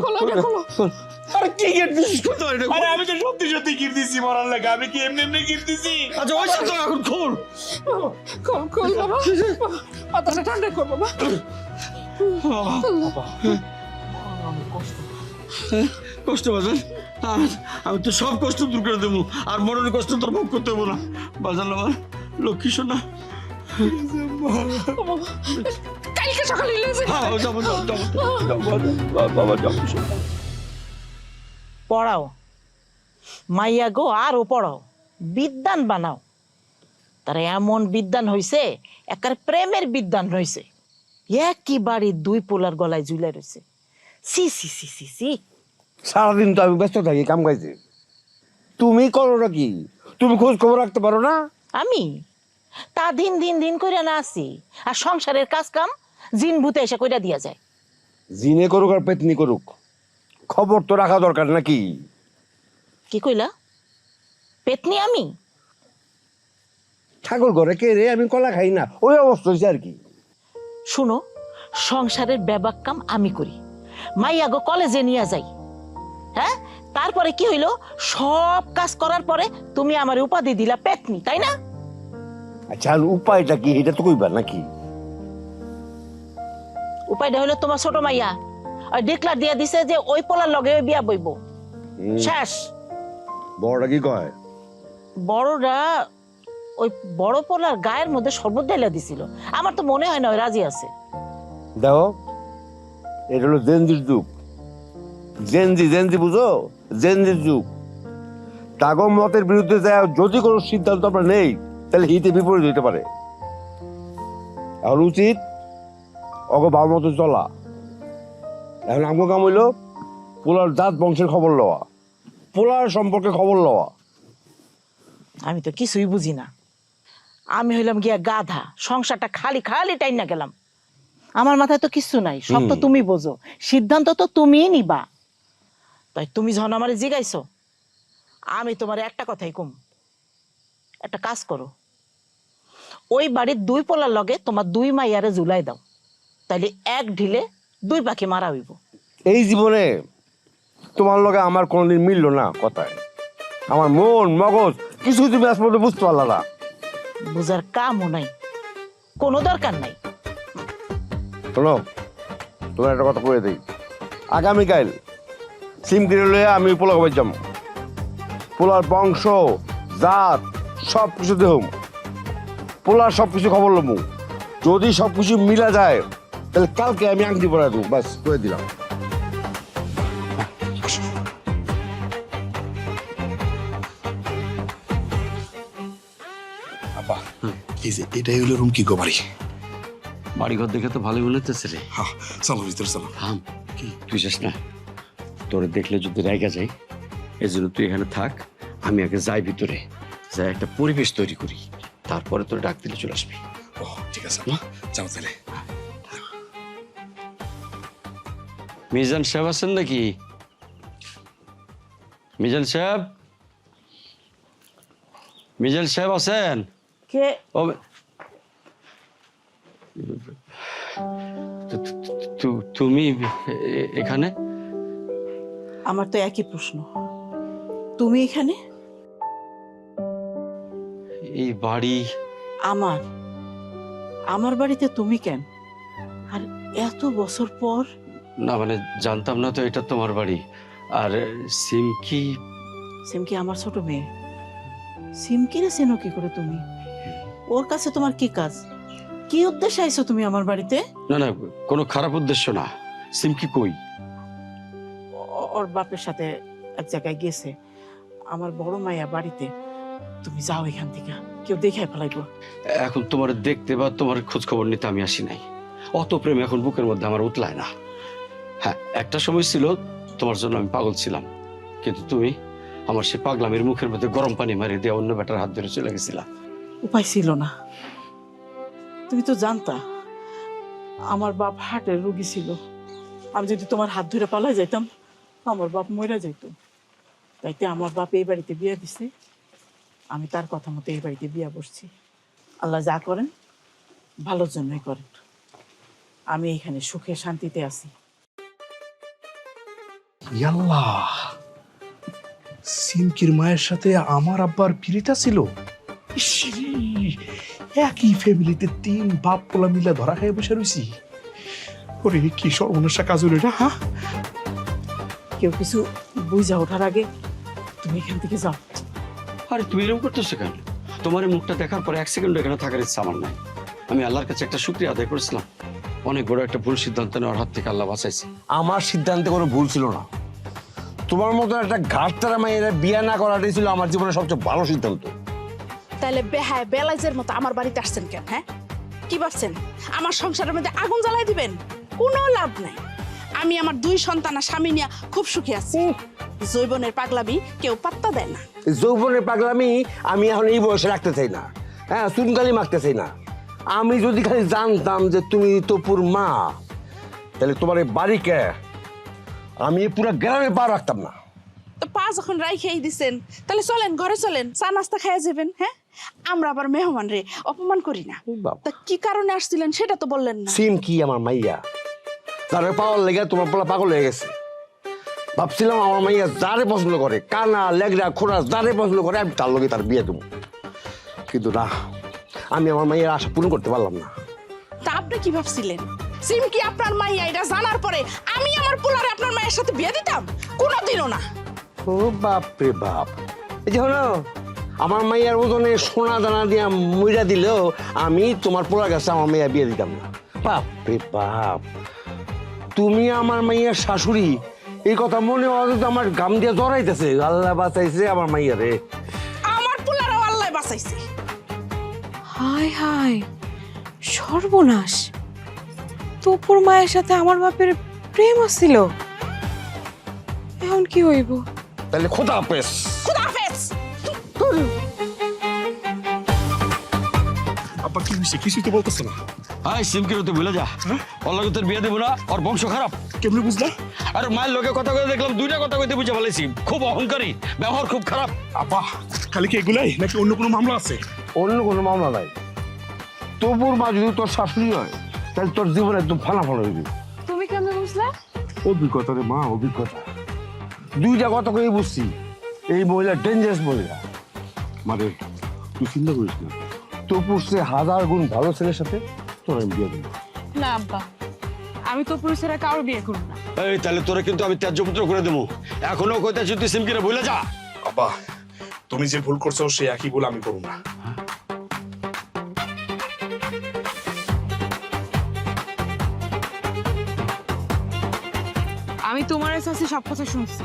S1: খোলো এটা খোলো
S2: খোল। আরে কি গেট দিছিস? খুলতে পারি না।
S10: আরে আমি তো সত্যি সত্যি গিফট দিছি মরার লাগে আমি কি এমনি এমনি গিফট দিছি
S2: আচ্ছা ওই তো এখন খোল।
S1: খোল বাবা মাথাটা ঠান্ডা কর বাবা
S2: কষ্ট বাজান, আমি তো সব কষ্ট দূর করে দেবো, আর মনের কষ্ট তোর ভোগ করতে হবো না। বাজান আমার লক্ষ্মী সোনা।
S1: কালকে সকালে লেগে
S2: যাবো বাবা, যাবো।
S6: পড়াও মাইয়া গো, আরো পড়াও, বিদ্যান বানাও। তারা এমন বিদ্যান হইছে, একার প্রেমের বিদ্যান হইছে। একই বাড়ি দুই পোলার গলায় ঝুলে রয়েছে। সি সি সি সি সি।
S9: সারাদিন তো আমি ব্যস্ত থাকি কাম কাজে, তুমি করোটা কি? তুমি খোঁজ খবর রাখতে পারো না?
S6: আমি তা দিন দিন দিন কইরা না আসি, আর সংসারের কাজ কাম জিন ভূতে এসে কইরা দিয়া যায়।
S9: জিনে করুক আর পেতনি করুক, খবর তো রাখা দরকার নাকি?
S6: কি কইলা? পেতনি আমি?
S9: ছাগল ঘরে কে রে? আমি কলা খাই না, ওই অবস্থা হয়েছে আর কি।
S6: শুনো, সংসারের ব্যাবাক কাম আমি করি, মাইয়া গো কলেজে নিয়ে যাই। হ্যাঁ, তারপরে কি হইলো? সব কাজ করার পরে তুমি আমার উপাধি দিলা পেতনি, তাই না?
S9: আচ্ছা, আর উপায়টা কি এটা তো কইবা নাকি?
S6: উপায়টা হইলো তোমার ছোট মাইয়া ওই ডিক্লার দিয়ে দিছে যে ওই পোলার লগে ওই বিয়া বইব। শেষ।
S9: বড়টা কি কয়?
S6: বড়রা ওই বড় পোলার গায়ের মধ্যে শরবত ঢেলে দিছিল। আমার তো মনে হয় না ওই রাজি আছে।
S9: দেখো, এটা হলো জেনজির যুগ। জেনজি বুঝো? জেনজির যুগ। তাগো মতের বিরুদ্ধে যায় যদি কোনো সিদ্ধান্ত আমরা নেই, তাহলে হিতে বিপরীত হইতে পারে। এখন উচিত অগো বাবার মতো চলা। এখন আমগো কাম হইলো পোলার জাত বংশের খবর লওয়া, পোলার সম্পর্কে খবর লওয়া।
S6: আমি তো কিছুই বুঝি না। আমি হইলাম গিয়া গাধা, সংসারটা খালি খালি টাইম না গেলাম। আমার মাথায় তো কিছু নাই, সব তো তুমি বোঝো, সিদ্ধান্ত তো তুমিই নিবা। তাই তুমি যখন আমারে জিগাইছো, আমি তোমার একটা কথাই কম, একটা কাজ করো, ওই বাড়ির দুই পোলার লগে তোমার দুই মাইয়ারে ঝুলাই দাও, তাইলে এক ঢিলে দুই পাখি মারা হইব।
S9: এই জীবনে তোমার লগে আমার কোনোদিন মিললো না কথায়। আমার মন মগজ কিছু তুমি আজ পর্যন্ত বুঝতে পারলা না।
S6: বুঝার কামও নাই, কোনো দরকার নাই।
S9: শোনো, তোমার একটা কথা কয়ে দিই, আগামীকাল সিম কিনে লইয়া আমি পোলা খবর যাম। পোলার বংশ জাত সব কিছু দেখুম, পোলার সব কিছু খবর লমু। যদি সব কিছু মিলা যায় তাহলে কালকে আমি আংটি পরাই দেবো, বাস করে দিলাম।
S10: আব্বা এই যে এটাই হলো রুম কি গো বাড়ি?
S2: বাড়িঘর দেখে তো ভালোই মনে হচ্ছে রে।
S10: হ্যাঁ চলো ভিতরে চলো।
S2: থাম, কি তুই যাস না, তোরে দেখলে যদি রাইগা যাই, এই জন্য তুই এখানে থাক। আমি আগে যাই ভিতরে, যাই একটা পরিবেশ তৈরি করি, তারপরে তোর ডাক দিলে চলে আসবি।
S10: ও ঠিক আছে আব্বা, যাও তাহলে।
S2: মিজান সাহেব আছেন নাকি? মিজান সাহেব, মিজান সাহেব আছেন?
S6: কে?
S2: ও তুমি এখানে?
S6: আমার তো একই প্রশ্ন, তুমি এখানে?
S2: এই বাড়ি
S6: আমার আমার বাড়িতে তুমি কেন? আর এত বছর পর
S2: না মানে জানতাম না তো এটা তোমার বাড়ি। আর সিমকি
S6: সিমকি আমার ছোট মেয়ে। সিমকিরে চেনো কি করে তুমি? ওর কাছে তোমার কি কাজ? কি উদ্দেশ্যে আইছো তুমি আমার বাড়িতে?
S2: না না কোনো খারাপ উদ্দেশ্য না। সিমকি কই?
S6: ওর বাপের সাথে এক জায়গায় গেছে। আমার বড় মাইয়া বাড়িতে। তুমি যাও এখান থেকে, কেউ দেখে ফেলাইবো।
S2: এখন তোমার দেখতে বা তোমার খোঁজ খবর নিতে আমি আসি নাই। অত প্রেম এখন বুকের মধ্যে আমার উতলায় না। হ্যাঁ একটা সময় ছিল তোমার জন্য আমি পাগল ছিলাম, কিন্তু তুমি আমার সে পাগলামের মুখের মধ্যে গরম পানি মারিয়ে দিয়ে অন্য বেটার হাত ধরে চলে গেছিলা।
S6: উপায় ছিল না। তুমি তো জানতা আমার বাপ হার্টের রোগী ছিল। আমি যদি তোমার হাত ধরে পালাই যাইতাম আমার বাপ মরে যাইত। তাইতে আমার বাপ এই বাড়িতে বিয়ে দিছে, আমি তার কথা মতো এই বাড়িতে বিয়ে বসছি। আল্লাহ যা করেন ভালোর জন্যই করেন। আমি এখানে সুখে শান্তিতে আছি।
S10: ইয়াল্লাহ, সিমকির মায়ের সাথে আমার আব্বার পিরিতা ছিল। ইসরি, একই ফ্যামিলিতে 3 বাপ পোলা মিলে ধরা খেয়ে বসে রয়েছি। ওরে কি সর্বনাশা কাজ হলো এটা, হ্যাঁ?
S6: কেউ কিছু বুঝা ওঠার আগে তুমি এখান থেকে যাও।
S2: আরে তুমি এরকম করতেছো কেন? তোমার এই মুখটা দেখার পরে 1 সেকেন্ড এখানে থাকার ইচ্ছা আমার নাই। আমি আল্লাহর কাছে একটা শুকরিয়া আদায় করেছিলাম। অনেক বড় একটা ভুল সিদ্ধান্ত নেওয়ার হাত থেকে আল্লাহ বাঁচাইছে।
S9: আমার সিদ্ধান্তে কোনো ভুল ছিল না। তোমার মতো একটা ঘাটতারা মায়ের বিয়ে না করাটাই ছিল আমার জীবনের সবচেয়ে ভালো সিদ্ধান্ত।
S8: তাহলে বেহায় বেলাইজের মতো আমার বাড়িতে আসছেন কেন? হ্যাঁ, কি ভাবছেন আমার সংসারের মধ্যে আগুন জ্বালাই দিবেন? কোনো লাভ নাই। আমি আমার 2 সন্তান আর স্বামী নিয়ে খুব সুখী আছি। জৈবনের পাগলামি কেউ পাত্তা দেয় না।
S9: যৌবনের পাগলামি আমি এখন এই বয়সে রাখতে চাই না। হ্যাঁ, চুনকালি মাখতে চাই না। আমি যদি খালি জানতাম যে তুমি তপুর মা, তাহলে তোমার এই বাড়িকে আমি পুরো গ্রামে পা রাখতাম না।
S8: তো পা যখন রাইখেই দিছেন তাহলে চলেন ঘরে চলেন, চা নাস্তা খাইয়া যাবেন। হ্যাঁ, আমরা আবার মেহমান রে অপমান করি না। তা কি কারণে আসছিলেন সেটা তো বললেন না।
S9: সিম কি আমার মাইয়া, তার পাওয়ার লেগে তোমার পোলা পাগল হয়ে গেছে। ভাবছিলাম আমার মাইয়া যারে পছন্দ করে, কানা লেগড়া খোড়া যারে পছন্দ করে আমি তার লগে তার বিয়ে দেবো। কিন্তু না, আমি আমার মাইয়ের আশা পূরণ করতে পারলাম না।
S8: তা আপনি কি ভাবছিলেন সিম কি আপনার মাইয়া এটা জানার পরে আমি আমার পোলারে আপনার মায়ের সাথে বিয়ে দিতাম? কোনোদিনও না।
S9: ও বাপ রে বাপ, এই যে হলো আমার মাইয়ার ওজনে সোনা দানা দিয়া মইরা দিলেও আমি তোমার পোলার কাছে আমার মাইয়া বিয়ে দিতাম না। বাপ রে বাপ, তুমি আমার মাইয়ার শাশুড়ি, এই কথা মনে হয় তো আমার গাম দিয়ে জড়াইতেছে। আল্লাহ বাঁচাইছে আমার মাইয়া রে।
S8: আমার পোলারও আল্লাহ বাঁচাইছে।
S5: হায় হায়, সর্বনাশ! তোপুর মায়ের সাথে আমার বাপের প্রেম আছিল। এখন কি হইব?
S9: তাহলে খোদা হাফেজ।
S8: খুদা হাফেজ।
S10: আব্বা কি হয়েছে? কিছুই তো বলতেছে না।
S2: হাই সিমকির তো ভুলে যা, ওর লগে তোর বিয়ে দেবো না, ওর বংশ খারাপ।
S10: কেমনে বুঝলা?
S2: আর মায়ের লোকে কথা কইতে দেখলাম, 2টা কথা কইতে বুঝে ফেলেছি। খুব অহংকারী, ব্যবহার খুব খারাপ।
S10: আব্বা খালি কি এগুলাই নাকি অন্য কোনো মামলা আছে?
S9: অন্য কোনো মামলা নাই। তবুর মা যদি তোর শাশুড়ি হয় তাহলে তোর জীবনে একদম ফানাফান হয়ে যাবে।
S5: তুমি কেমনে বুঝলা?
S9: অভিজ্ঞতা রে মা, অভিজ্ঞতা। 2টা কথা কই বুঝছি, এই মহিলা ডেঞ্জারাস মহিলা। মানে তুই চিন্তা করিস না, তপুর সে 1000 গুণ ভালো ছেলের সাথে তোর আমি বিয়ে দেবো।
S5: না আব্বা, আমি তোপুর ছাড়া কারো বিয়ে করব না।
S2: এই তাহলে তোরা কিন্তু আমি ত্যায্যপুত্র করে দেবো। এখনো কইতেছি তুই সিমকিরে ভুলে যা।
S10: আব্বা তুমি যে ভুল করছো সে একই ভুল আমি করব না।
S5: আমি তোমার কাছে সব কথা শুনছি।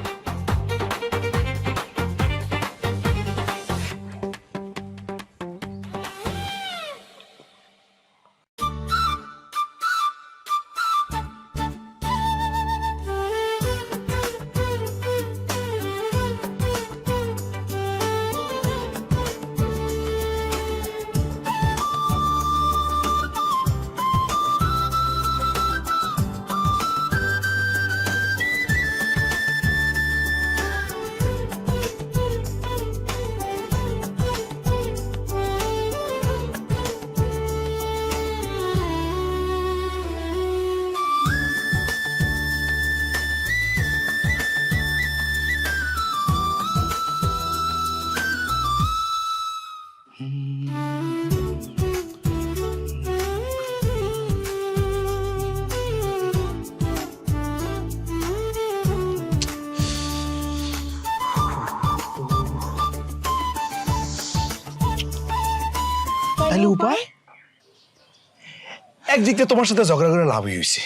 S10: তাহলে উপায়? একদিক দিয়ে তোমার সাথে ঝগড়া করে লাভই হয়েছে।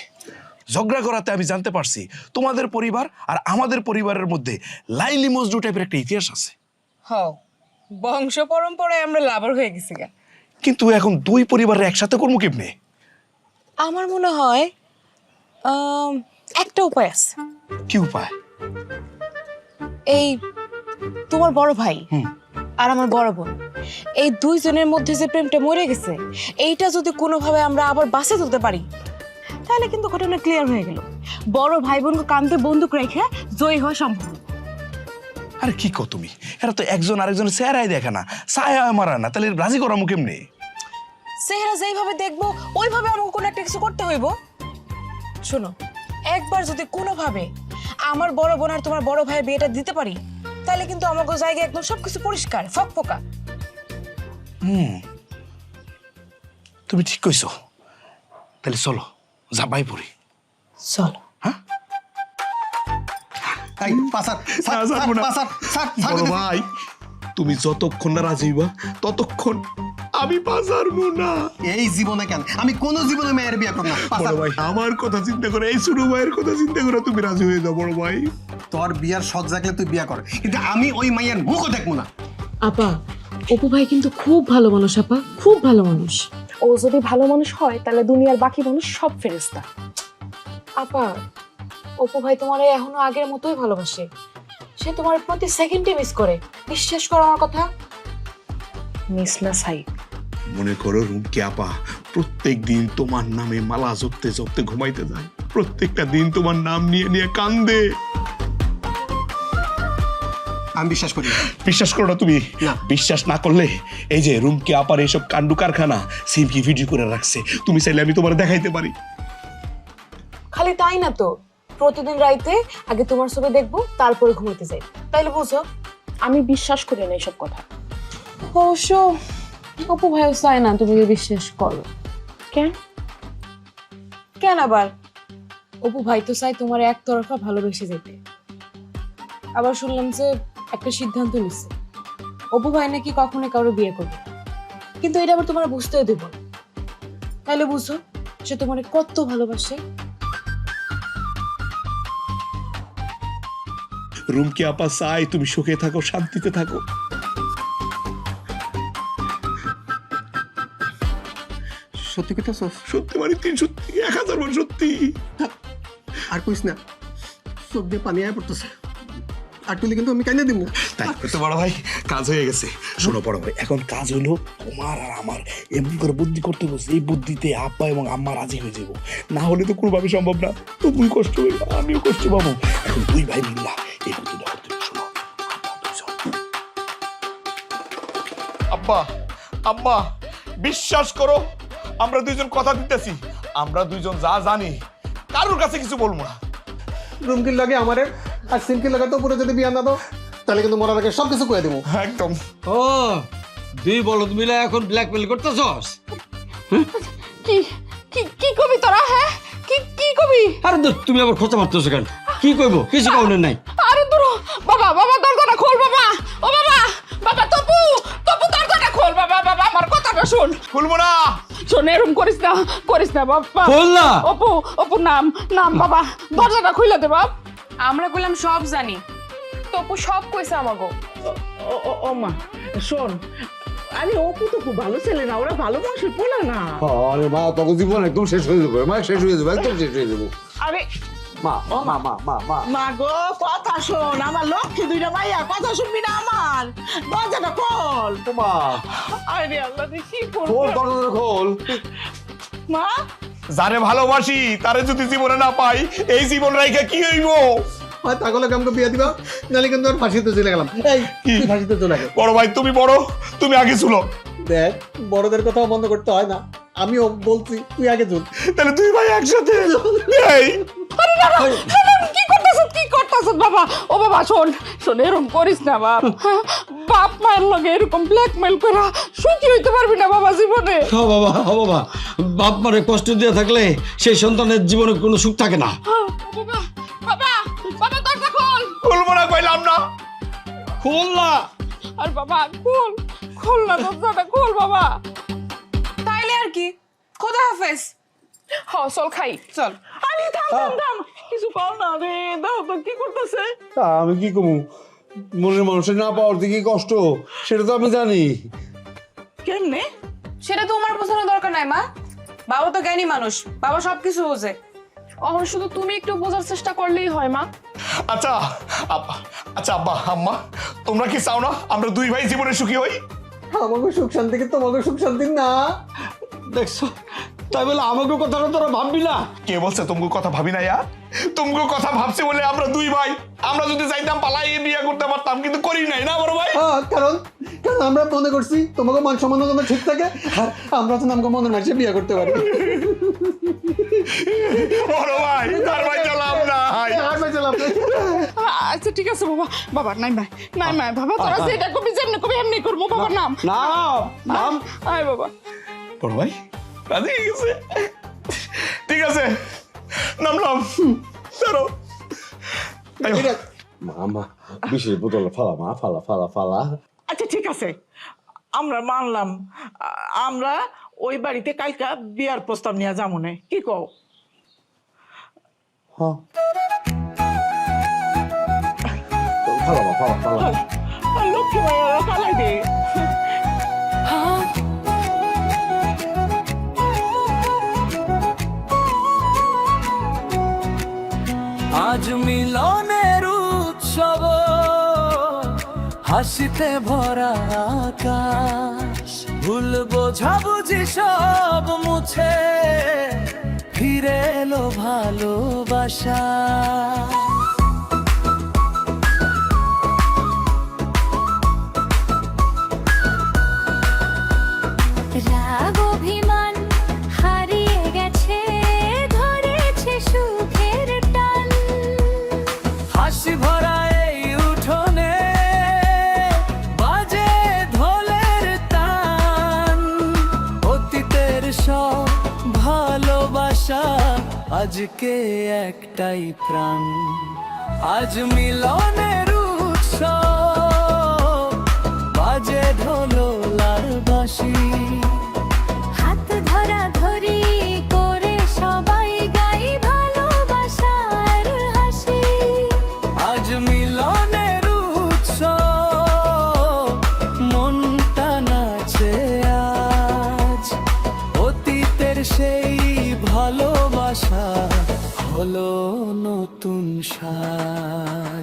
S10: ঝগড়া করাতে আমি জানতে পারছি তোমাদের পরিবার আর আমাদের পরিবারের মধ্যে লাইলি মজনু টাইপের একটা ইতিহাস আছে।
S5: বংশ পরম্পরায় আমরা লাভার হয়ে গেছি গা।
S10: কিন্তু এখন দুই পরিবারের একসাথে করবো কেমনে?
S5: আমার মনে হয় একটা উপায় আছে।
S10: কি উপায়?
S5: এই তোমার বড় ভাই আর আমার বড় বোন, এই দুইজনের মধ্যে যে প্রেমটা মরে গেছে, এইটা যদি কোনোভাবে আমরা আবার বাঁচে তুলতে পারি, তাহলে কিন্তু ঘটনা ক্লিয়ার হয়ে গেল। বড় ভাই বোনকে কাঁধে বন্দুক রেখে জয়ী হওয়া সম্ভব।
S10: আরে কি কো তুমি? এরা তো একজন আরেকজনের চেহারাই দেখে না, ছায়া মারা না, তাহলে রাজি করামু কেমনে?
S5: চেহারা যেইভাবে দেখবো ওইভাবে আমাকে কোনো একটা কিছু করতে হইব। শোনো, একবার যদি কোনোভাবে আমার বড় বোন আর তোমার বড় ভাইয়ের বিয়েটা দিতে পারি, তাহলে কিন্তু আমাকে জায়গায় একদম সবকিছু পরিষ্কার ফকফকা।
S10: তুমি ঠিক কইছো, তাহলে চলো যাবাই পড়ি।
S5: চলো।
S3: এই, পাসার, স্যার,
S10: না, যাবো না।
S3: পাসার, স্যার, স্যার,
S10: বড় ভাই, তুমি যতক্ষণ না রাজি হইবা ততক্ষণ আমি পারবো না।
S3: এই জীবনে কেন আমি কোন জীবনে মেয়ের বিয়ে করব না।
S10: বড়
S3: পাসার,
S10: ভাই, আমার কথা চিন্তা করে, এই ছোট ভাইয়ের কথা চিন্তা করে তুমি রাজি হয়ে যাও বড় ভাই।
S3: তোর বিয়ার শখ জাগলে তুই বিয়া কর, কিন্তু আমি ওই মাইয়ার মুখও দেখবো না।
S11: আপা, অপু ভাই কিন্তু খুব ভালো মানুষ আপা, খুব ভালো মানুষ।
S7: ও যদি ভালো মানুষ হয় তাহলে দুনিয়ার বাকি মানুষ সব ফেরেশতা।
S11: আপা, অপু ভাই তোমার এখনো আগের মতোই ভালোবাসে। সে তোমার প্রতি সেকেন্ডে মিস করে। বিশ্বাস করো আমার কথা।
S7: মিস না সাই,
S10: মনে করো রুমকি আপা প্রত্যেক দিন তোমার নামে মালা জপতে জপতে ঘুমাইতে যায়, প্রত্যেকটা দিন তোমার নাম নিয়ে নিয়ে কান্দে।
S3: আমি বিশ্বাস করি না।
S10: বিশ্বাস করো না তুমি?
S3: না।
S10: বিশ্বাস না করলে এই যে রুমকি আপার এইসব কাণ্ডু কারখানা সিমকি ভিডিও করে রাখছে, তুমি চাইলে আমি তোমার দেখাইতে পারি।
S11: খালি তাই না তো, প্রতিদিন রাইতে আগে তোমার ছবি দেখবো, তারপরে ঘুমাতে যাই। তাইলে বুঝো।
S7: আমি বিশ্বাস করি না এইসব কথা।
S11: অবশ্য অপু ভাইও চায় না তুমি বিশ্বাস করো।
S7: কেন?
S11: কেন আবার? অপু ভাই তো চাই তোমার একতরফা ভালোবেসে যেতে। আবার শুনলাম যে একটা সিদ্ধান্ত নিচ্ছে, অপু ভাই নাকি কখনো কারো বিয়ে করবে, কিন্তু এটা আবার তোমার বুঝতেও দেব না। তাহলে বুঝো সে তোমার কত ভালোবাসে।
S10: রুমকি আপা চাই তুমি সুখে থাকো, শান্তিতে থাকো।
S3: সত্যি কথা সস,
S10: সত্যি মানে 3 সত্যি, 1000 বার সত্যি।
S3: আর কইস না, চোখ দিয়ে পানি আয় পড়তেছে। আর তুই কিন্তু আমি কাইনা দিব।
S10: তাই তো বড় ভাই, কাজ হয়ে গেছে। শোনো বড় ভাই, এখন কাজ হলো তোমার আর আমার এমনি করে বুদ্ধি করতে বসে, এই বুদ্ধিতে আব্বা এবং আম্মা রাজি হয়ে যাবো। না হলে তো কোনোভাবে সম্ভব না। তুমি কষ্ট পাবে, আমিও কষ্ট পাবো। এখন দুই ভাই মিল্লা এই বুদ্ধিটা করতে হবে। শোনো,
S4: আব্বা আম্মা বিশ্বাস করো, আমরা দুইজন কথা দিতেছি, আমরা দুইজন যা জানি কারোর কাছে কিছু বলবো না।
S3: রুমকির লাগে আমারে আর সিমকির লাগে তো পুরো যদি বিয়া না দাও, তাহলে কিন্তু মরার আগে সব কিছু কয়ে দেবো।
S4: একদম।
S2: ও দুই বলদ মিলে এখন ব্ল্যাকমেল করতেছস?
S1: কি কি কি কবি তোরা? হ্যাঁ, কি কি কবি?
S2: আরে দূর, তুমি আবার খোঁচা মারতেছো কেন? কি কইবো? কিছু কাউনের নাই।
S1: আরে দূর, বাবা বাবা দরজাটা খোল বাবা। ও বাবা, বাবা তপু, তপু দরজাটা খোল বাবা। বাবা আমার কথাটা শোন।
S4: খুলবো না।
S1: শোন, এরম করিস না বাবা।
S11: খোল না।
S1: অপু, অপু নাম বাবা, দরজাটা খুলে দে বাপ।
S5: আমরা কইলাম সব জানি।
S7: তপু সব কইছে আমাগো।
S6: ও মা শোন, আরে অপু তো খুব ভালো ছেলে না, ওরা ভালো মানুষের পোলা না।
S9: আরে মা, তখন জীবন একদম শেষ হয়ে যাবে, মা শেষ হয়ে যাবে, একদম শেষ হয়ে যাবো।
S6: আরে
S9: মা মা মা মা মা
S6: মা গো, কথা শোন, আমার লক্ষ্মী দুইটা মাইয়া, কথা শুনবি না আমার? দরজাটা খোল।
S9: মা
S6: আরে আল্লাহ রে, কি
S9: খোল,
S6: করব?
S9: দরজা খোল।
S6: মা
S4: যারে ভালোবাসি তারে যদি জীবনে না পাই, এই জীবন রাইখা কি হইব?
S3: হয় তাহলে আমাকে বিয়া দিবা, নাহলে কিন্তু আর ফাঁসিতে চলে গেলাম। এই তুই ফাঁসিতে চলে গেল।
S4: বড় ভাই তুমি বড়, তুমি আগে শুনো।
S3: দেখ, বড়দের কথাও বন্ধ করতে হয় না, আমিও বলছি তুই আগে চল।
S4: তাহলে দুই ভাই একসাথে। এই
S1: কি করতেছ বাবা? ও বাবা শোন, এরকম করিস না বাপ। হ্যাঁ, বাপ মায়ের লগে এরকম ব্ল্যাকমেল করা সুখী হইতে পারবি না বাবা জীবনে।
S2: হ্যাঁ বাবা, হ্যাঁ বাবা, বাপ মারে কষ্ট দিয়ে থাকলে সেই সন্তানের জীবনে কোনো সুখ থাকে না।
S1: বাবা বাবা বাবা দরজা খোল।
S4: খুলবো না কইলাম না।
S2: খোল না।
S1: আর বাবা খোল না, দরজাটা খোল বাবা।
S5: কি? খোদা হাফেজ।
S7: হ চল খাই।
S5: চল। আরে থাম থাম থাম, কিছু কর না রে, দাও তো কি করতেছে?
S9: আমি কি কমু, মনের মানুষের না পাওয়ার দিকে কষ্ট, সেটা তো আমি জানি।
S5: কেমনে?
S11: সেটা তোমার বোঝানোর দরকার নাই মা, বাবা তো জ্ঞানী মানুষ, বাবা সবকিছু বোঝে।
S7: অহন শুধু তুমি একটু বোঝার চেষ্টা করলেই হয় মা।
S10: আচ্ছা আচ্ছা আব্বা আম্মা, তোমরা কি চাও না আমরা দুই ভাই জীবনে সুখী হই?
S3: আমাকে সুখ শান্তি কি তোমাকে সুখ শান্তি না?
S2: দেখছো, তাই বলে আমাকে কথাটা তোরা ভাববি না?
S10: কে বলছে তোমাকে কথা ভাবি না? ইয়া তোমাকে কথা ভাবছি বলে আমরা দুই ভাই, আমরা যদি চাইতাম পালাই বিয়ে করতে পারতাম, কিন্তু করি নাই না বড় ভাই।
S3: কারণ কারণ আমরা মনে করছি তোমাকে মান সম্মান যেন ঠিক থাকে, আর আমরা যেন আমাকে মনের মানুষে বিয়ে করতে পারি।
S10: বড় ভাই তার ভাই চলাম না।
S3: আর ভাই চলাম না।
S8: আচ্ছা ঠিক আছে বাবা, বাবা নাই মাই, নাই মাই, বাবা তোরা যেটা কবি যেমনি কবি এমনি করবো, বাবার নাম
S2: নাম
S8: আয় বাবা।
S10: বড় ভাই রাজি হয়ে গেছে? ঠিক আছে নামলাম। ধরো
S9: মা বিশেষ বোতল ফালা, মা ফালা ফালা ফালা।
S6: আচ্ছা ঠিক আছে, আমরা মানলাম, আমরা ওই বাড়িতে কালকা বিয়ার প্রস্তাব নিয়ে যাবো না, কি কও?
S9: ফালা মা ফালা ফালা।
S6: লক্ষ্মী মায়েরা ফালাই দে।
S12: আজ মিলনের উৎসব, হাসিতে ভরা আকাশ, ভুল বোঝাবুঝি সব মুছে ফিরে এলো ভালোবাসা।
S13: রাগ অভিমান হারিয়ে গেছে, ধরেছে সুখের টান।
S12: হাসি ভরা এই উঠোনে বাজে ঢোলের তান, অতীতের সব ভালোবাসা আজকে একটাই প্রাণ। আজ মিলনের উৎসব, বাজে ঢোলার বাঁশি,
S13: হাত ধরা ধরি করে সবাই গাই ভালোবাসার হাসি।
S12: আজ মিলনের উৎসব, মনটা নাচে আজ, অতীতের সেই ভালোবাসা হলো নতুন সাজ।